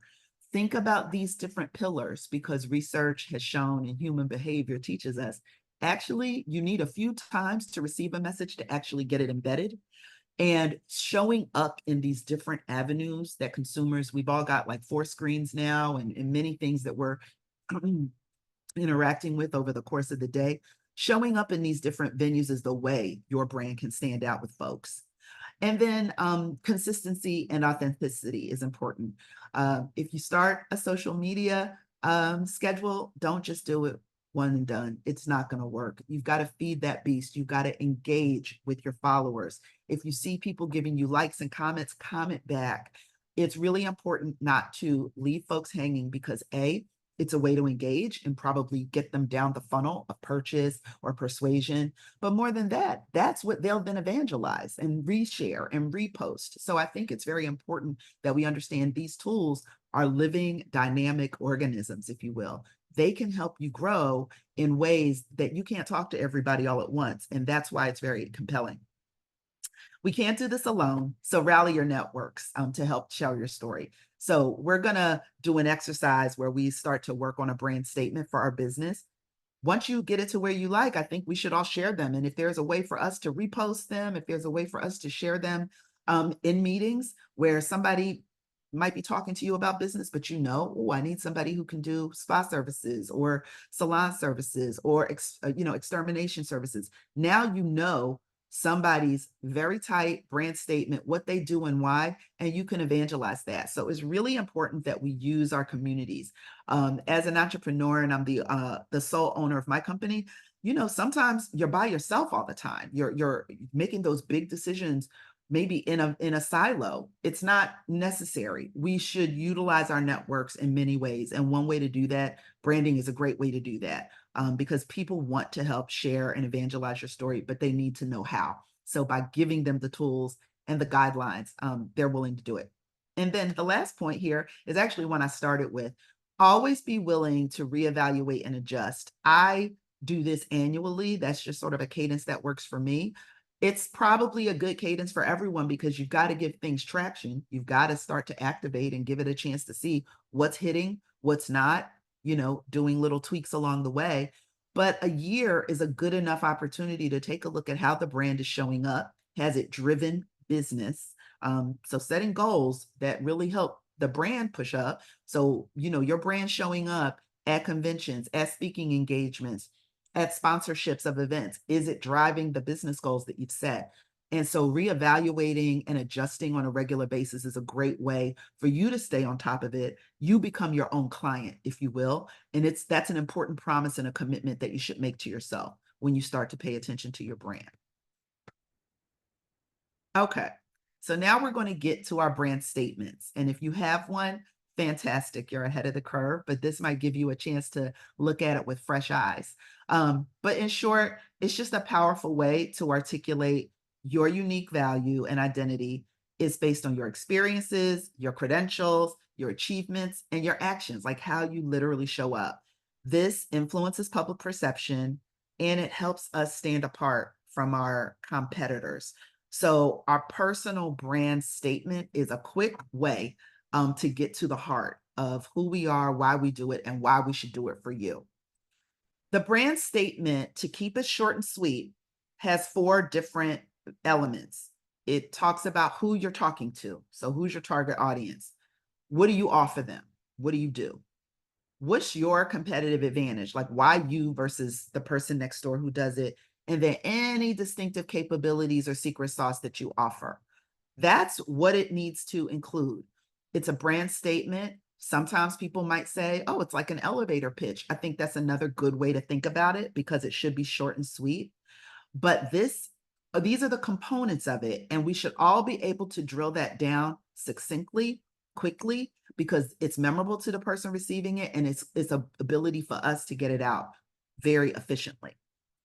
think about these different pillars because research has shown and human behavior teaches us, actually, you need a few times to receive a message to actually get it embedded. And showing up in these different avenues that consumers, we've all got like 4 screens now and many things that we're interacting with over the course of the day. Showing up in these different venues is the way your brand can stand out with folks. And then consistency and authenticity is important. If you start a social media schedule, don't just do it one and done. It's not going to work. You've got to feed that beast. You've got to engage with your followers. If you see people giving you likes and comments, comment back. It's really important not to leave folks hanging because it's a way to engage and probably get them down the funnel of purchase or persuasion. But more than that, that's what they'll then evangelize and reshare and repost. So I think it's very important that we understand these tools are living dynamic organisms, if you will. They can help you grow in ways that you can't talk to everybody all at once. And that's why it's very compelling. We can't do this alone. So rally your networks to help tell your story. So we're going to do an exercise where we start to work on a brand statement for our business. Once you get it to where you like, I think we should all share them. And if there's a way for us to repost them, if there's a way for us to share them in meetings where somebody might be talking to you about business, but oh, I need somebody who can do spa services or salon services or extermination services. Now somebody's very tight brand statement, what they do and why, and you can evangelize that. So it's really important that we use our communities. As an entrepreneur, and I'm the sole owner of my company, sometimes you're by yourself all the time. You're making those big decisions maybe in a silo. It's not necessary. We should utilize our networks in many ways. And one way to do that, branding is a great way to do that. Because people want to help share and evangelize your story, but they need to know how. So by giving them the tools and the guidelines, they're willing to do it. And then the last point here is actually one I started with. Always be willing to reevaluate and adjust. I do this annually. That's just sort of a cadence that works for me. It's probably a good cadence for everyone because you've got to give things traction. You've got to start to activate and give it a chance to see what's hitting, what's not, doing little tweaks along the way. But a year is a good enough opportunity to take a look at how the brand is showing up. Has it driven business. So setting goals that really help the brand push up. So, your brand showing up at conventions, at speaking engagements, at sponsorships of events. Is it driving the business goals that you've set? And so reevaluating and adjusting on a regular basis is a great way for you to stay on top of it. You become your own client, if you will. And that's an important promise and a commitment that you should make to yourself when you start to pay attention to your brand. Okay, so now we're going to get to our brand statements. And if you have one, fantastic, you're ahead of the curve, but this might give you a chance to look at it with fresh eyes. But in short, it's just a powerful way to articulate your unique value and identity. Is based on your experiences, your credentials, your achievements, and your actions, like how you literally show up. This influences public perception and it helps us stand apart from our competitors. So our personal brand statement is a quick way to get to the heart of who we are, why we do it, and why we should do it for you. The brand statement, to keep it short and sweet, has 4 different elements. It talks about who you're talking to. So who's your target audience? What do you offer them? What do you do? What's your competitive advantage? Like, why you versus the person next door who does it? And then any distinctive capabilities or secret sauce that you offer. That's what it needs to include. It's a brand statement. Sometimes people might say, oh, it's like an elevator pitch. I think that's another good way to think about it because it should be short and sweet. But these are the components of it. And we should all be able to drill that down succinctly, quickly, because it's memorable to the person receiving it. And it's an ability for us to get it out very efficiently.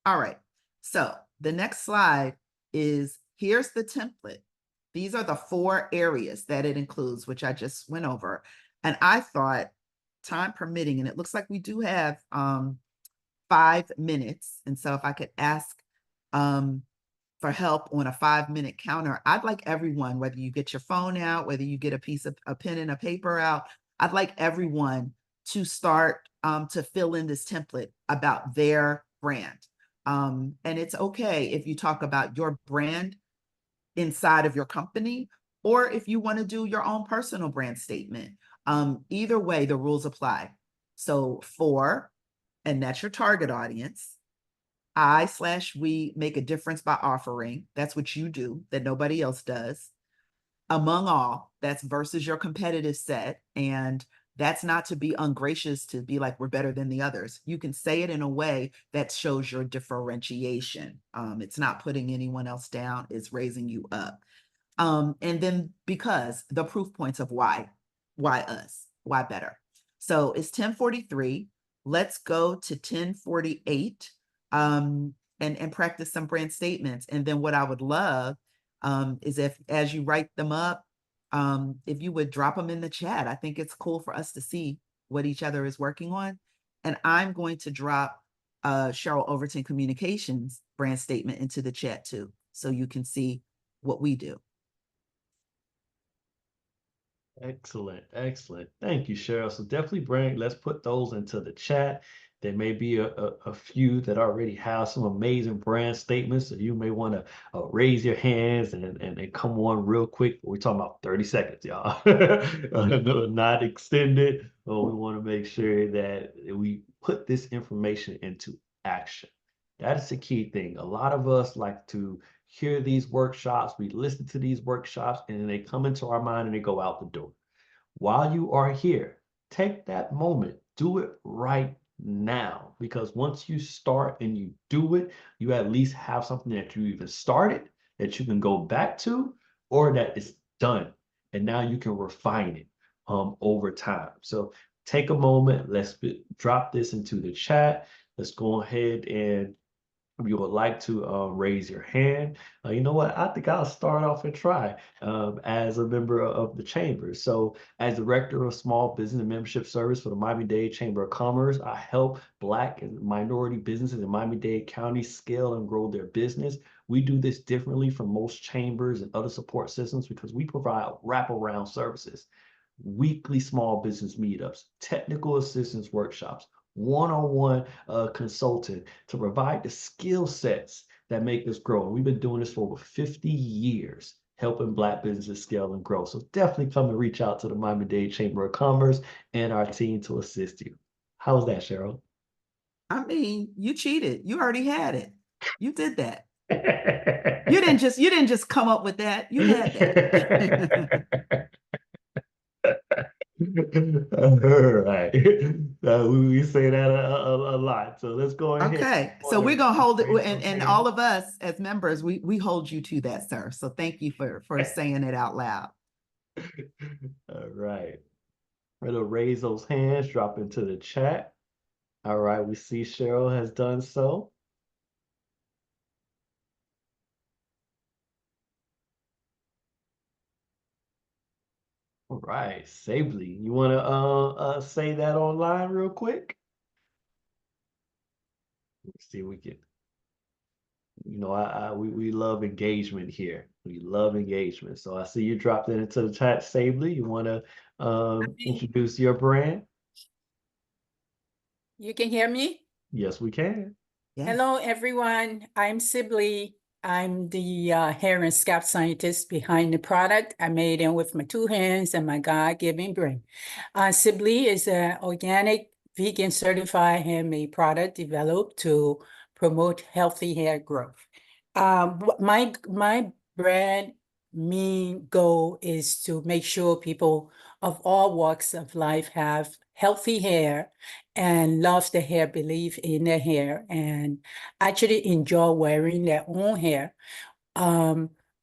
All right. So the next slide is, here's the template. These are the 4 areas that it includes, which I just went over. And I thought, time permitting, and it looks like we do have 5 minutes. And so if I could ask for help on a 5-minute counter, I'd like everyone, whether you get your phone out, whether you get a pen and a paper out, I'd like everyone to start to fill in this template about their brand. And it's okay if you talk about your brand inside of your company, or if you want to do your own personal brand statement. Either way, the rules apply. So and that's your target audience. I/we make a difference by offering. That's what you do that nobody else does. Among all, that's versus your competitive set. And that's not to be ungracious, to be like, we're better than the others. You can say it in a way that shows your differentiation. It's not putting anyone else down, it's raising you up. And then because the proof points of why us, why better. So it's 10:43. Let's go to 10:48 and practice some brand statements. And then what I would love is if, as you write them up, if you would drop them in the chat. I think it's cool for us to see what each other is working on. And I'm going to drop Cheryl Overton Communications brand statement into the chat too, so you can see what we do. Excellent, excellent. Thank you, Cheryl. So definitely let's put those into the chat. There may be a few that already have some amazing brand statements. So you may want to raise your hands and come on real quick. We're talking about 30 seconds, y'all. Not extended. But we want to make sure that we put this information into action. That is the key thing. A lot of us like to hear these workshops, we listen to these workshops, and then they come into our mind and they go out the door. While you are here, take that moment, do it right now, because once you start and you do it, you at least have something that you even started that you can go back to, or that is done. And now you can refine it over time. So take a moment, let's drop this into the chat. Let's go ahead and if you would like to raise your hand, you know what? I think I'll start off and try as a member of the chamber. So as Director of Small Business and Membership Service for the Miami-Dade Chamber of Commerce, I help Black and minority businesses in Miami-Dade County scale and grow their business. We do this differently from most chambers and other support systems because we provide wraparound services, weekly small business meetups, technical assistance workshops, one-on-one consulting to provide the skill sets that make us grow. And we've been doing this for over 50 years, helping Black businesses scale and grow. So definitely come and reach out to the Miami-Dade Chamber of Commerce and our team to assist you. How's that, Cheryl? I mean, you cheated. You already had it. You did that. You didn't just come up with that. You had that. All right. We say that a lot. So let's go ahead. Okay, so we're gonna hold it, and all of us as members, we hold you to that, sir. So thank you for saying it out loud. All right. We're gonna raise those hands, drop into the chat. All right, we see Cheryl has done so. All right, Sably, you want to say that online real quick? Let's see if we can. We love engagement here. We love engagement. So I see you dropped it into the chat, Sably. You want to introduce your brand? You can hear me? Yes, we can. Yes. Hello, everyone. I'm Sibley. I'm the hair and scalp scientist behind the product. I made it with my 2 hands and my God-given brain. Sibley is an organic, vegan certified handmade product developed to promote healthy hair growth. My brand main goal is to make sure people of all walks of life have healthy hair and love the hair, believe in their hair, and actually enjoy wearing their own hair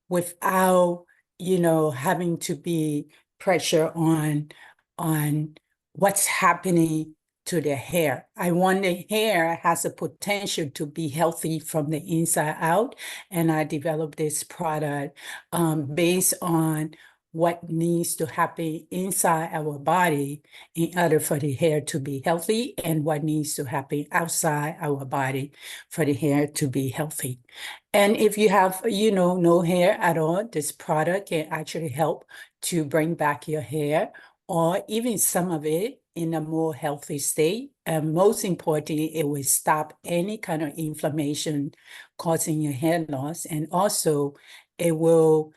without, having to be pressure on what's happening to the hair. I want the hair has a potential to be healthy from the inside out, and I developed this product based on what needs to happen inside our body in order for the hair to be healthy, and what needs to happen outside our body for the hair to be healthy. And if you have, no hair at all, this product can actually help to bring back your hair, or even some of it in a more healthy state. And most importantly, it will stop any kind of inflammation causing your hair loss. And also it will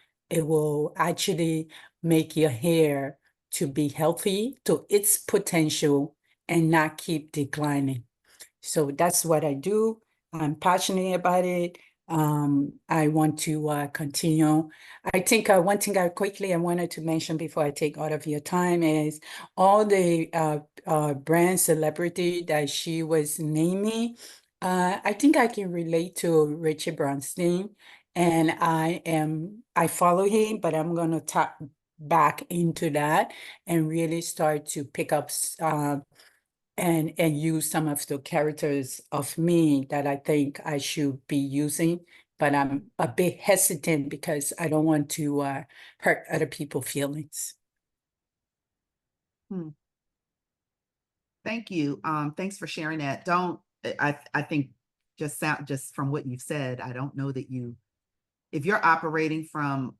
actually make your hair to be healthy to its potential and not keep declining. So that's what I do. I'm passionate about it. I want to continue. I think one thing I wanted to mention before I take out of your time is all the brand celebrity that she was naming. I think I can relate to Richie Bronstein, and I follow him, but I'm gonna tap back into that and really start to pick up and use some of the characters of me that I think I should be using, but I'm a bit hesitant because I don't want to hurt other people's feelings. Thank you. Thanks for sharing that. I think just from what you've said, I don't know that if you're operating from,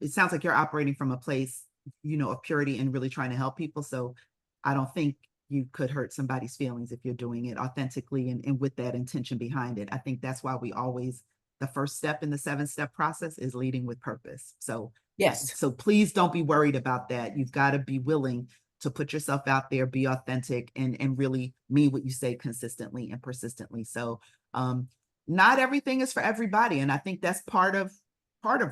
it sounds like you're operating from a place, of purity and really trying to help people. So I don't think you could hurt somebody's feelings if you're doing it authentically and with that intention behind it. I think that's why the first step in the 7-step process is leading with purpose. So yes. So please don't be worried about that. You've got to be willing to put yourself out there, be authentic, and really mean what you say consistently and persistently. So not everything is for everybody. And I think that's part of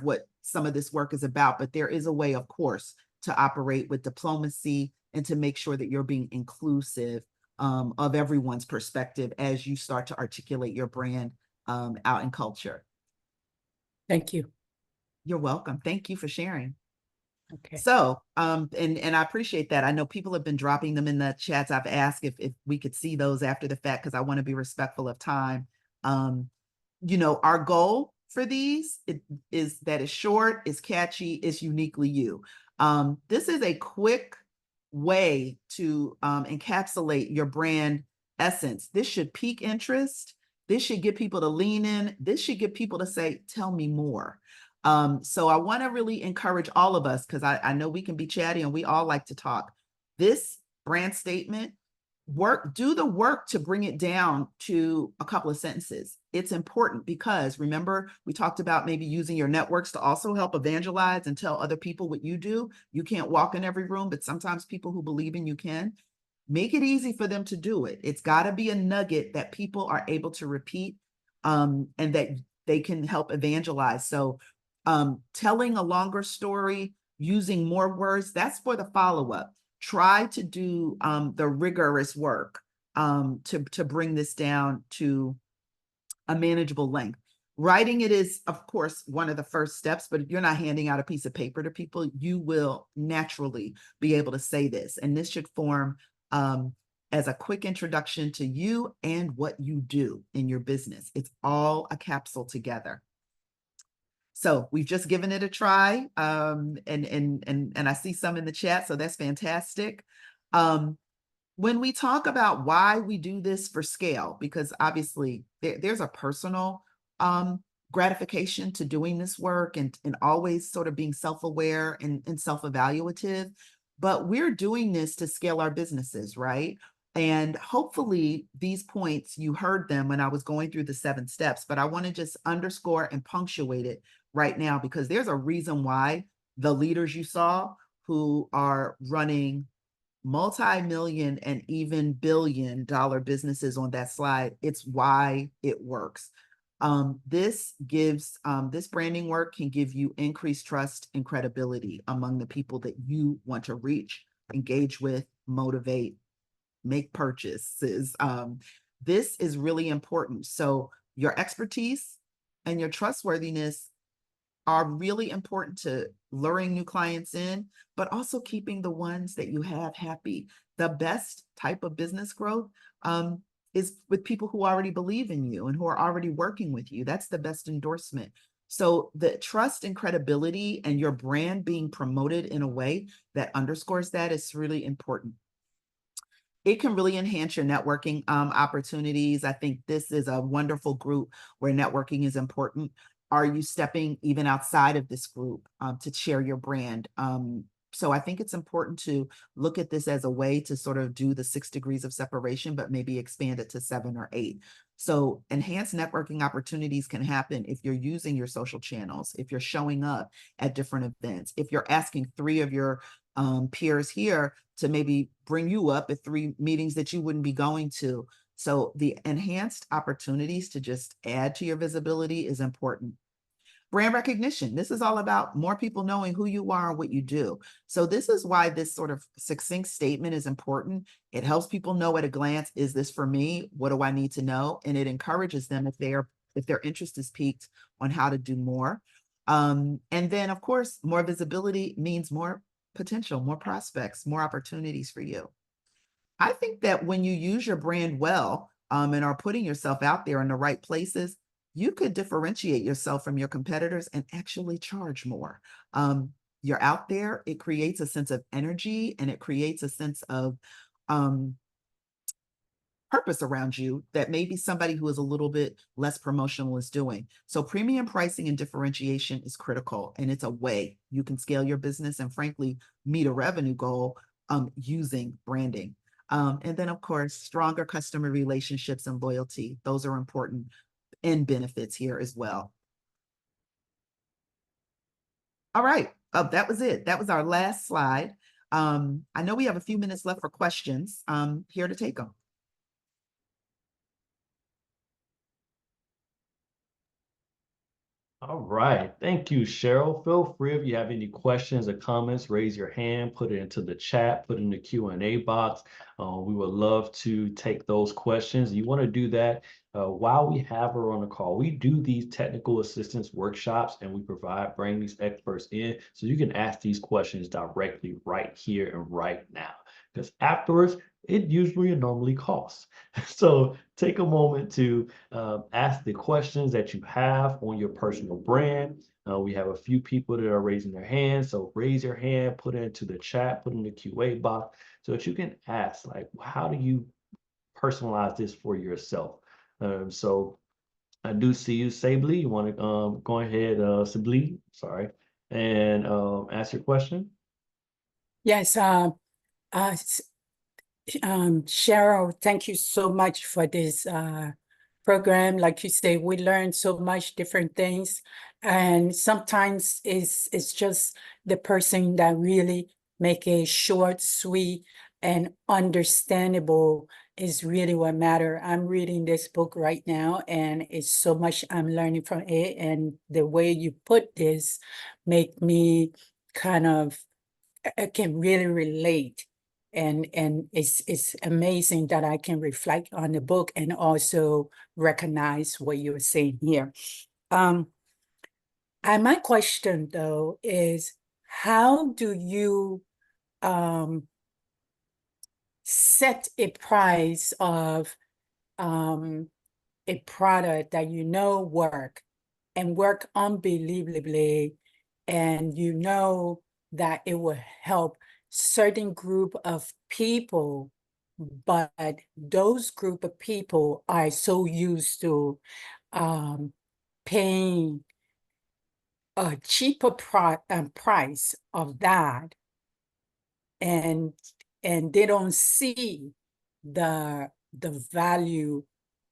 what some of this work is about. But there is a way, of course, to operate with diplomacy and to make sure that you're being inclusive of everyone's perspective as you start to articulate your brand out in culture. Thank you. You're welcome. Thank you for sharing. Okay. So, and I appreciate that. I know people have been dropping them in the chats. I've asked if we could see those after the fact, because I want to be respectful of time. Our goal for these is that it's short, it's catchy, it's uniquely you. This is a quick way to encapsulate your brand essence. This should pique interest. This should get people to lean in. This should get people to say, tell me more. So I want to really encourage all of us, because I know we can be chatty and we all like to talk. This brand statement do the work to bring it down to a couple of sentences. It's important because remember, we talked about maybe using your networks to also help evangelize and tell other people what you do. You can't walk in every room, but sometimes people who believe in you can. Make it easy for them to do it. It's got to be a nugget that people are able to repeat, and that they can help evangelize. So telling a longer story, using more words, that's for the follow-up. Try to do the rigorous work to bring this down to a manageable length. Writing it is, of course, one of the first steps, but you're not handing out a piece of paper to people. You will naturally be able to say this, and this should form as a quick introduction to you and what you do in your business. It's all a capsule together. So we've just given it a try, and I see some in the chat, so that's fantastic. When we talk about why we do this for scale, because obviously there's a personal gratification to doing this work and always sort of being self-aware and self-evaluative, but we're doing this to scale our businesses, right? And hopefully these points, you heard them when I was going through the 7 steps, but I want to just underscore and punctuate it right now, because there's a reason why the leaders you saw who are running multi-million and even billion-dollar businesses on that slide, it's why it works. This branding work can give you increased trust and credibility among the people that you want to reach, engage with, motivate, make purchases. This is really important. So your expertise and your trustworthiness are really important to luring new clients in, but also keeping the ones that you have happy. The best type of business growth is with people who already believe in you and who are already working with you. That's the best endorsement. So the trust and credibility and your brand being promoted in a way that underscores that is really important. It can really enhance your networking opportunities. I think this is a wonderful group where networking is important. Are you stepping even outside of this group to share your brand? So I think it's important to look at this as a way to sort of do the 6 degrees of separation, but maybe expand it to 7 or 8. So enhanced networking opportunities can happen if you're using your social channels, if you're showing up at different events, if you're asking 3 of your peers here to maybe bring you up at 3 meetings that you wouldn't be going to. So the enhanced opportunities to just add to your visibility is important. Brand recognition. This is all about more people knowing who you are and what you do. So this is why this sort of succinct statement is important. It helps people know at a glance, is this for me? What do I need to know? And it encourages them if their interest is piqued on how to do more. And then of course, more visibility means more potential, more prospects, more opportunities for you. I think that when you use your brand well and are putting yourself out there in the right places, you could differentiate yourself from your competitors and actually charge more. You're out there, it creates a sense of energy and it creates a sense of purpose around you that maybe somebody who is a little bit less promotional is doing. So premium pricing and differentiation is critical, and it's a way you can scale your business and frankly, meet a revenue goal using branding. And then of course, stronger customer relationships and loyalty. Those are important end benefits here as well. All right, that was it. That was our last slide. I know we have a few minutes left for questions. Here to take them. All right. Thank you, Cheryl. Feel free if you have any questions or comments, raise your hand, put it into the chat, put it in the Q&A box. We would love to take those questions. You want to do that while we have her on the call. We do these technical assistance workshops and we bring these experts in so you can ask these questions directly right here and right now. Because afterwards, it usually normally costs. So take a moment to ask the questions that you have on your personal brand. We have a few people that are raising their hands. So raise your hand, put it into the chat, put it in the QA box so that you can ask, like, how do you personalize this for yourself? So I do see you, Sably. You want to go ahead, Sably, sorry, and ask your question? Yes, Cheryl, thank you so much for this program. Like you say, we learn so much different things, and sometimes it's just the person that really make it short, sweet, and understandable is really what matter. I'm reading this book right now, and it's so much I'm learning from it. And the way you put this make me kind of I can really relate. And it's amazing that I can reflect on the book and also recognize what you're saying here. And my question though is, how do you set a price of a product that you know work and work unbelievably, and you know that it will help certain group of people, but those group of people are so used to paying a cheaper price of that, and they don't see the value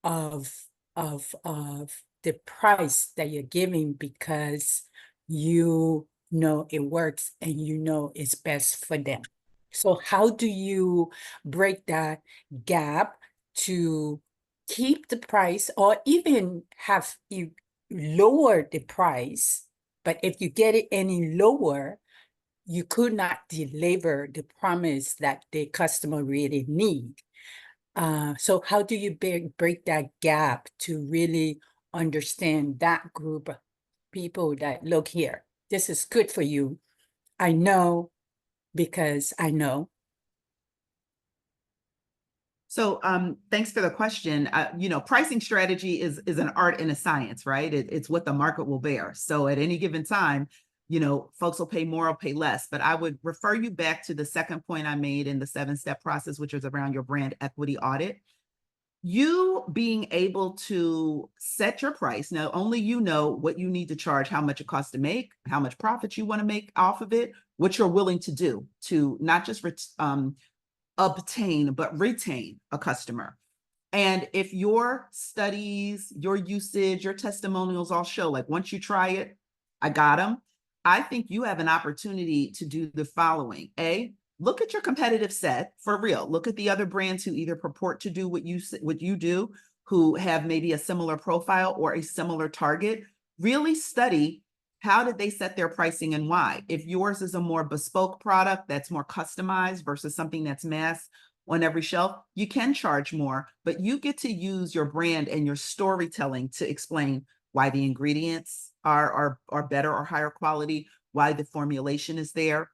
of the price that you're giving, because you know it works and you know it's best for them. So how do you break that gap to keep the price, or even have you lower the price, but if you get it any lower, you could not deliver the promise that the customer really need. So how do you break that gap to really understand that group of people that, look here, this is good for you. I know because I know. So thanks for the question. Pricing strategy is an art and a science, right? It's what the market will bear. So at any given time, folks will pay more or pay less. But I would refer you back to the second point I made in the 7-step process, which is around your brand equity audit. You being able to set your price, now only you know what you need to charge, how much it costs to make, how much profit you want to make off of it, what you're willing to do to not just obtain, but retain a customer. And if your studies, your usage, your testimonials all show, like, once you try it, I got them, I think you have an opportunity to do the following. A, look at your competitive set for real. Look at the other brands who either purport to do what you do, who have maybe a similar profile or a similar target. Really study, how did they set their pricing and why? If yours is a more bespoke product that's more customized versus something that's mass on every shelf, you can charge more, but you get to use your brand and your storytelling to explain why the ingredients are better or higher quality, why the formulation is there,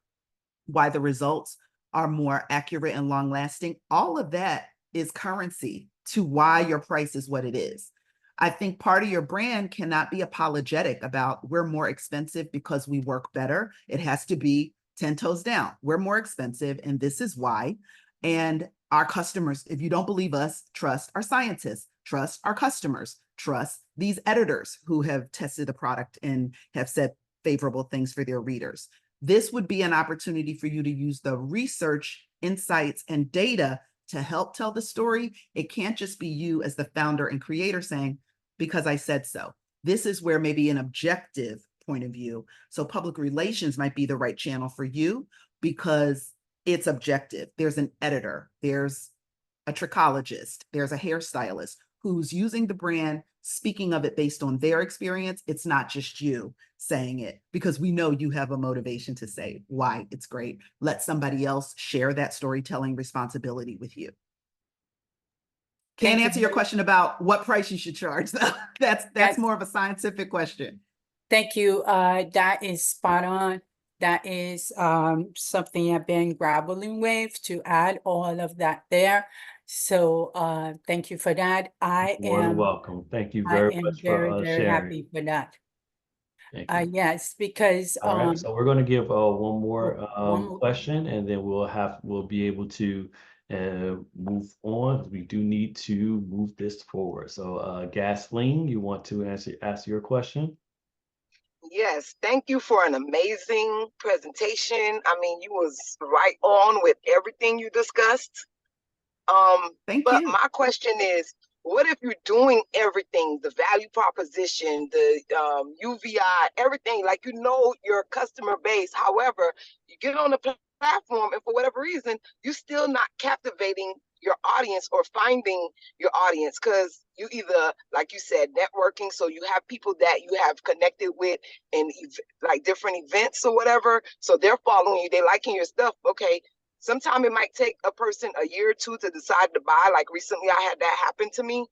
why the results are more accurate and long lasting. All of that is currency to why your price is what it is. I think part of your brand cannot be apologetic about, we're more expensive because we work better. It has to be 10 toes down. We're more expensive and this is why. And our customers, if you don't believe us, trust our scientists, trust our customers, trust these editors who have tested the product and have said favorable things for their readers. This would be an opportunity for you to use the research, insights, and data to help tell the story. It can't just be you as the founder and creator saying, because I said so. This is where maybe an objective point of view. So public relations might be the right channel for you because it's objective. There's an editor, there's a trichologist, there's a hairstylist who's using the brand, speaking of it based on their experience. It's not just you saying it, because we know you have a motivation to say why it's great. Let somebody else share that storytelling responsibility with you. Can't answer your question about what price you should charge, though. That's more of a scientific question. Thank you. That is spot on. That is something I've been grappling with, to add all of that there. So thank you for that. More than welcome. Thank you very much for very sharing. happy for that. Thank you. Yes, because all right, so we're going to give one more one more question, and then we'll be able to move on. We do need to move this forward. So Gasling, you want to ask your question? Yes, thank you for an amazing presentation. I mean, you was right on with everything you discussed. Thank But you. my question is, what if you're doing everything, the value proposition, the UVI, everything, like you know your customer base. However, you get on the platform and for whatever reason, you're still not captivating your audience or finding your audience because you either, like you said, networking. So you have people that you have connected with in like different events or whatever. So they're following you, they liking your stuff. Okay. Sometimes it might take a person a year or two to decide to buy. Like recently, I had that happen to me.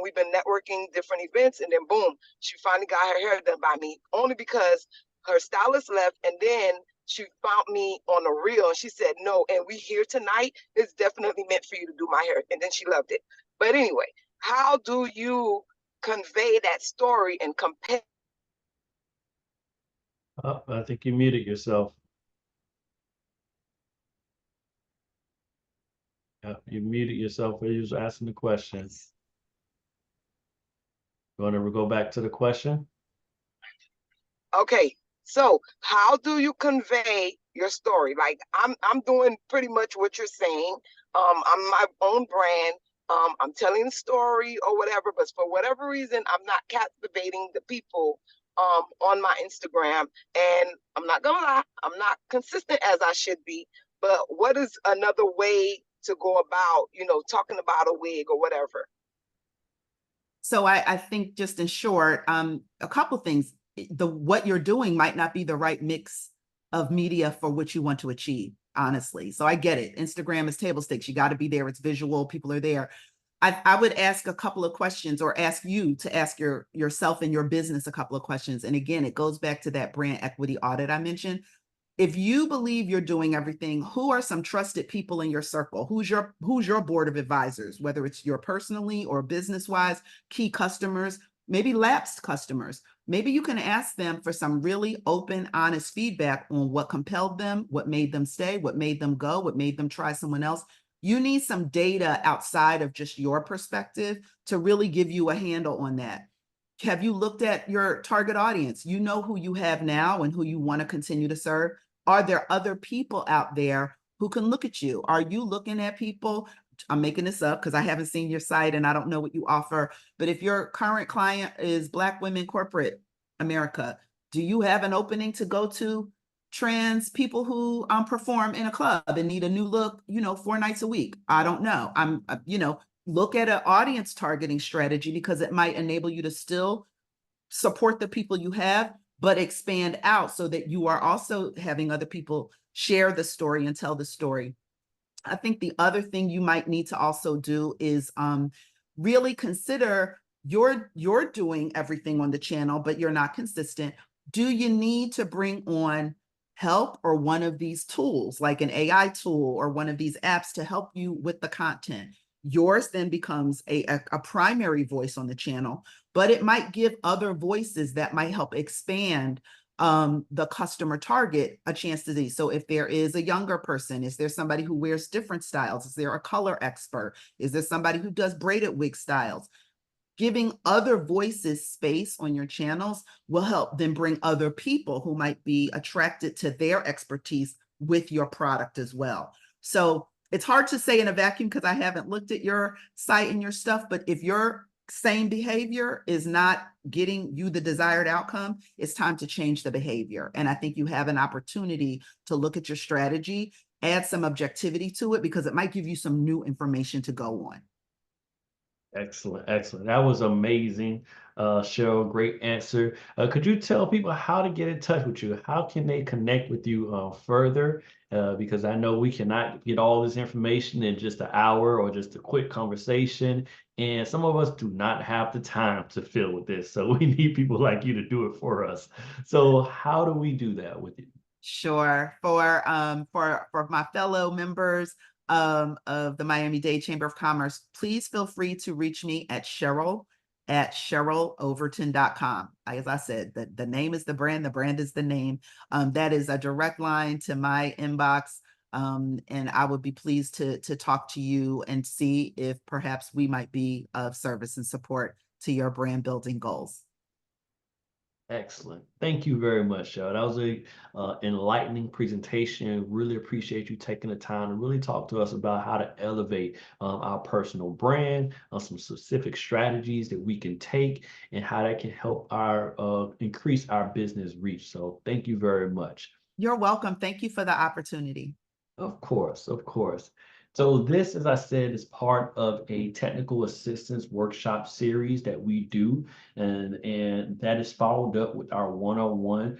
We've been networking different events, and then boom, she finally got her hair done by me, only because her stylist left, and then she found me on a reel, and she said, "No, and we here tonight. It's definitely meant for you to do my hair," and then she loved it. But anyway, how do you convey that story and compare? Oh, I think you muted yourself. You muted yourself when you was asking the question. You want to go back to the question? Okay, so how do you convey your story? Like I'm doing pretty much what you're saying. I'm my own brand. I'm telling the story or whatever, but for whatever reason, I'm not captivating the people on my Instagram. And I'm not gonna lie, I'm not consistent as I should be. But what is another way to go about, talking about a wig or whatever? So I think just in short, a couple things. What you're doing might not be the right mix of media for what you want to achieve, honestly. So I get it. Instagram is table stakes. You got to be there. It's visual. People are there. I would ask a couple of questions, or ask you to ask yourself and your business a couple of questions. And again, it goes back to that brand equity audit I mentioned. If you believe you're doing everything, who are some trusted people in your circle? Who's your board of advisors, whether it's your personally or business wise, key customers, maybe lapsed customers? Maybe you can ask them for some really open, honest feedback on what compelled them, what made them stay, what made them go, what made them try someone else. You need some data outside of just your perspective to really give you a handle on that. Have you looked at your target audience? You know who you have now and who you want to continue to serve. Are there other people out there who can look at you? Are you looking at people? I'm making this up because I haven't seen your site and I don't know what you offer. But if your current client is Black women corporate America, do you have an opening to go to trans people who perform in a club and need a new look, 4 nights a week? I don't know. Look at an audience targeting strategy, because it might enable you to still support the people you have, but expand out so that you are also having other people share the story and tell the story. I think the other thing you might need to also do is really consider you're doing everything on the channel, but you're not consistent. Do you need to bring on help or one of these tools, like an AI tool or one of these apps, to help you with the content? Yours then becomes a primary voice on the channel, but it might give other voices that might help expand the customer target a chance to see. So if there is a younger person, is there somebody who wears different styles? Is there a color expert? Is there somebody who does braided wig styles? Giving other voices space on your channels will help them bring other people who might be attracted to their expertise with your product as well. So it's hard to say in a vacuum because I haven't looked at your site and your stuff, but if your same behavior is not getting you the desired outcome, it's time to change the behavior. And I think you have an opportunity to look at your strategy, add some objectivity to it, because it might give you some new information to go on. Excellent, excellent. That was amazing, Cheryl. Great answer. Could you tell people how to get in touch with you? How can they connect with you further? Because I know we cannot get all this information in just an hour or just a quick conversation. And some of us do not have the time to fill with this. So we need people like you to do it for us. So how do we do that with you? Sure. For my fellow members of the Miami-Dade Chamber of Commerce, please feel free to reach me at cheryl@cheryloverton.com. As I said, the name is the brand is the name. That is a direct line to my inbox. And I would be pleased to talk to you and see if perhaps we might be of service and support to your brand building goals. Excellent. Thank you very much, Shell. That was a enlightening presentation. Really appreciate you taking the time to really talk to us about how to elevate our personal brand, some specific strategies that we can take, and how that can help our increase our business reach. So thank you very much. You're welcome. Thank you for the opportunity. Of course, of course. So this, as I said, is part of a technical assistance workshop series that we do, and that is followed up with our one-on-one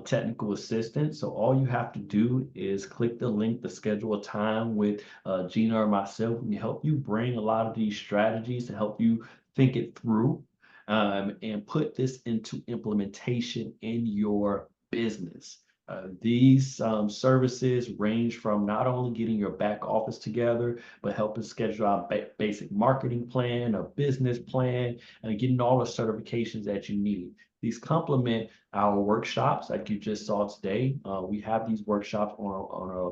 technical assistance. So all you have to do is click the link to schedule a time with Gina or myself. We can help you bring a lot of these strategies to help you think it through and put this into implementation in your business. These services range from not only getting your back office together, but helping schedule out basic marketing plan, a business plan, and getting all the certifications that you need. These complement our workshops like you just saw today. We have these workshops on a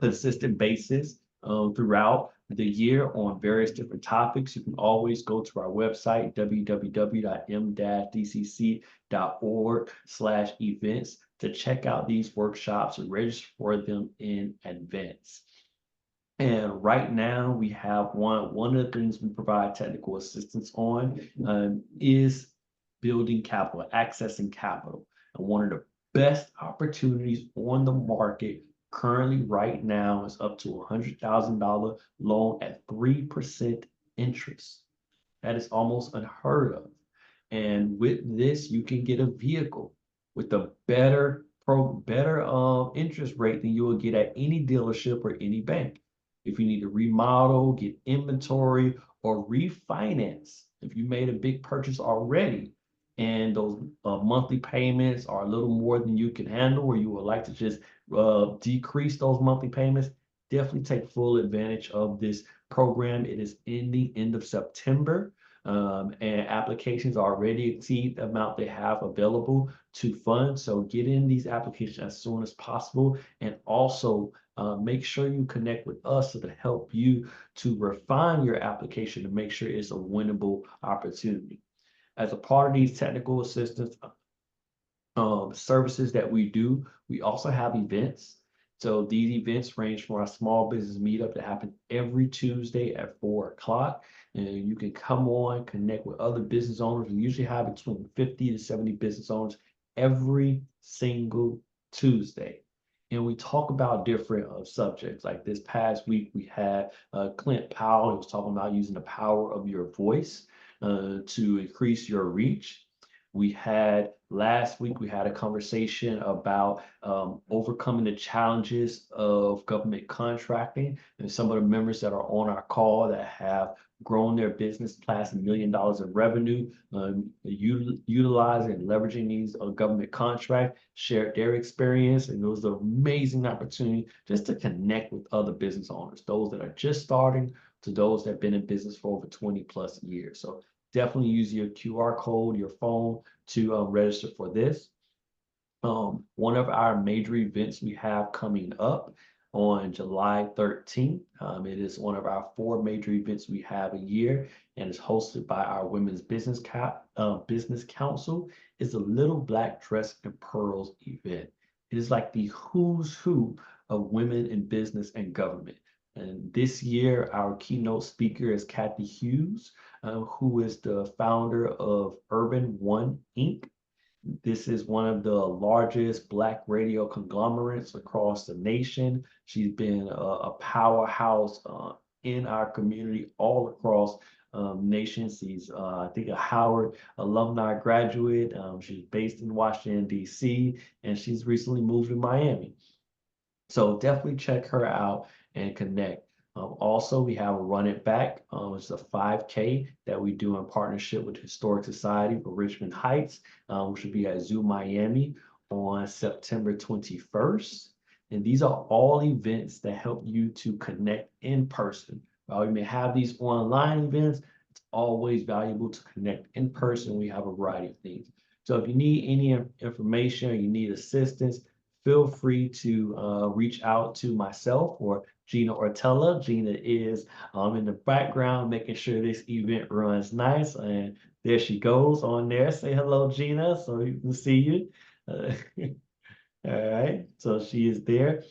consistent basis throughout the year on various different topics. You can always go to our website, www.m-dcc.org/events to check out these workshops and register for them in advance. And right now we have one of the things we provide technical assistance on is building capital, accessing capital. And one of the best opportunities on the market currently right now is up to $100,000 loan at 3% interest. That is almost unheard of. And with this, you can get a vehicle with a better interest rate than you will get at any dealership or any bank. If you need to remodel, get inventory, or refinance, if you made a big purchase already and those monthly payments are a little more than you can handle, or you would like to just decrease those monthly payments, definitely take full advantage of this program. It is ending end of September. And applications already exceed the amount they have available to fund. So get in these applications as soon as possible, and also make sure you connect with us to help you to refine your application to make sure it's a winnable opportunity. As a part of these technical assistance services that we do, we also have events. So these events range from our small business meetup that happens every Tuesday at 4 o'clock. And you can come on, connect with other business owners. We usually have between 50 to 70 business owners every single Tuesday. And we talk about different subjects. Like this past week, we had Clint Powell, who was talking about using the power of your voice to increase your reach. Last week, we had a conversation about overcoming the challenges of government contracting, and some of the members that are on our call that have grown their business past $1 million in revenue, utilizing and leveraging these government contracts, shared their experience, and it was an amazing opportunity just to connect with other business owners, those that are just starting to those that have been in business for over 20 plus years. So definitely use your QR code, your phone to register for this. One of our major events we have coming up on July 13th. It is one of our 4 major events we have a year, and is hosted by our Women's Business Council. It's a Little Black Dress and Pearls event. It is like the who's who of women in business and government. And this year, our keynote speaker is Kathy Hughes, who is the founder of Urban One Inc. This is one of the largest Black radio conglomerates across the nation. She's been a powerhouse in our community all across nation. She's, I think, a Howard alumni graduate. She's based in Washington, D.C., and she's recently moved to Miami. So definitely check her out and connect. Also, we have a Run It Back. It's a 5K that we do in partnership with Historic Society for Richmond Heights, which will be at Zoo Miami on September 21st. And these are all events that help you to connect in person. While we may have these online events, it's always valuable to connect in person. We have a variety of things. So if you need any information or you need assistance, feel free to reach out to myself or Gina Ortella. Gina is in the background making sure this event runs nice. And there she goes on there. Say hello, Gina, so you can see you. All right, so she is there.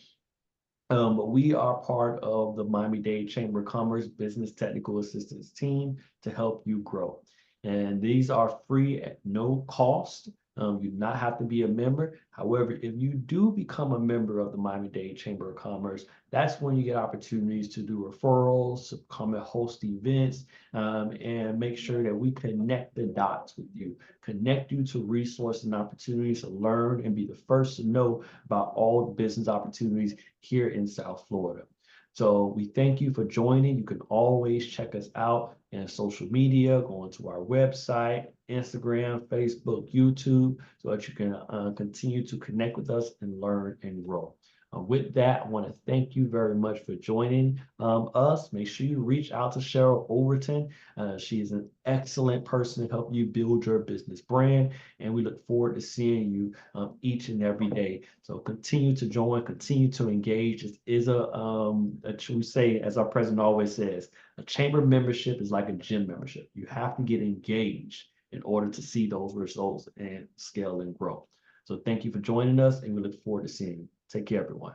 We are part of the Miami-Dade Chamber of Commerce Business Technical Assistance Team to help you grow. And these are free at no cost. You do not have to be a member. However, if you do become a member of the Miami-Dade Chamber of Commerce, that's when you get opportunities to do referrals, to come and host events, and make sure that we connect the dots with you, connect you to resources and opportunities to learn and be the first to know about all the business opportunities here in South Florida. So we thank you for joining. You can always check us out in social media, going to our website, Instagram, Facebook, YouTube, so that you can continue to connect with us and learn and grow. With that, I want to thank you very much for joining us. Make sure you reach out to Cheryl Overton. She is an excellent person to help you build your business brand, and we look forward to seeing you each and every day. So continue to join, continue to engage. It is we say, as our president always says, a chamber membership is like a gym membership. You have to get engaged in order to see those results and scale and grow. So thank you for joining us, and we look forward to seeing you. Take care, everyone.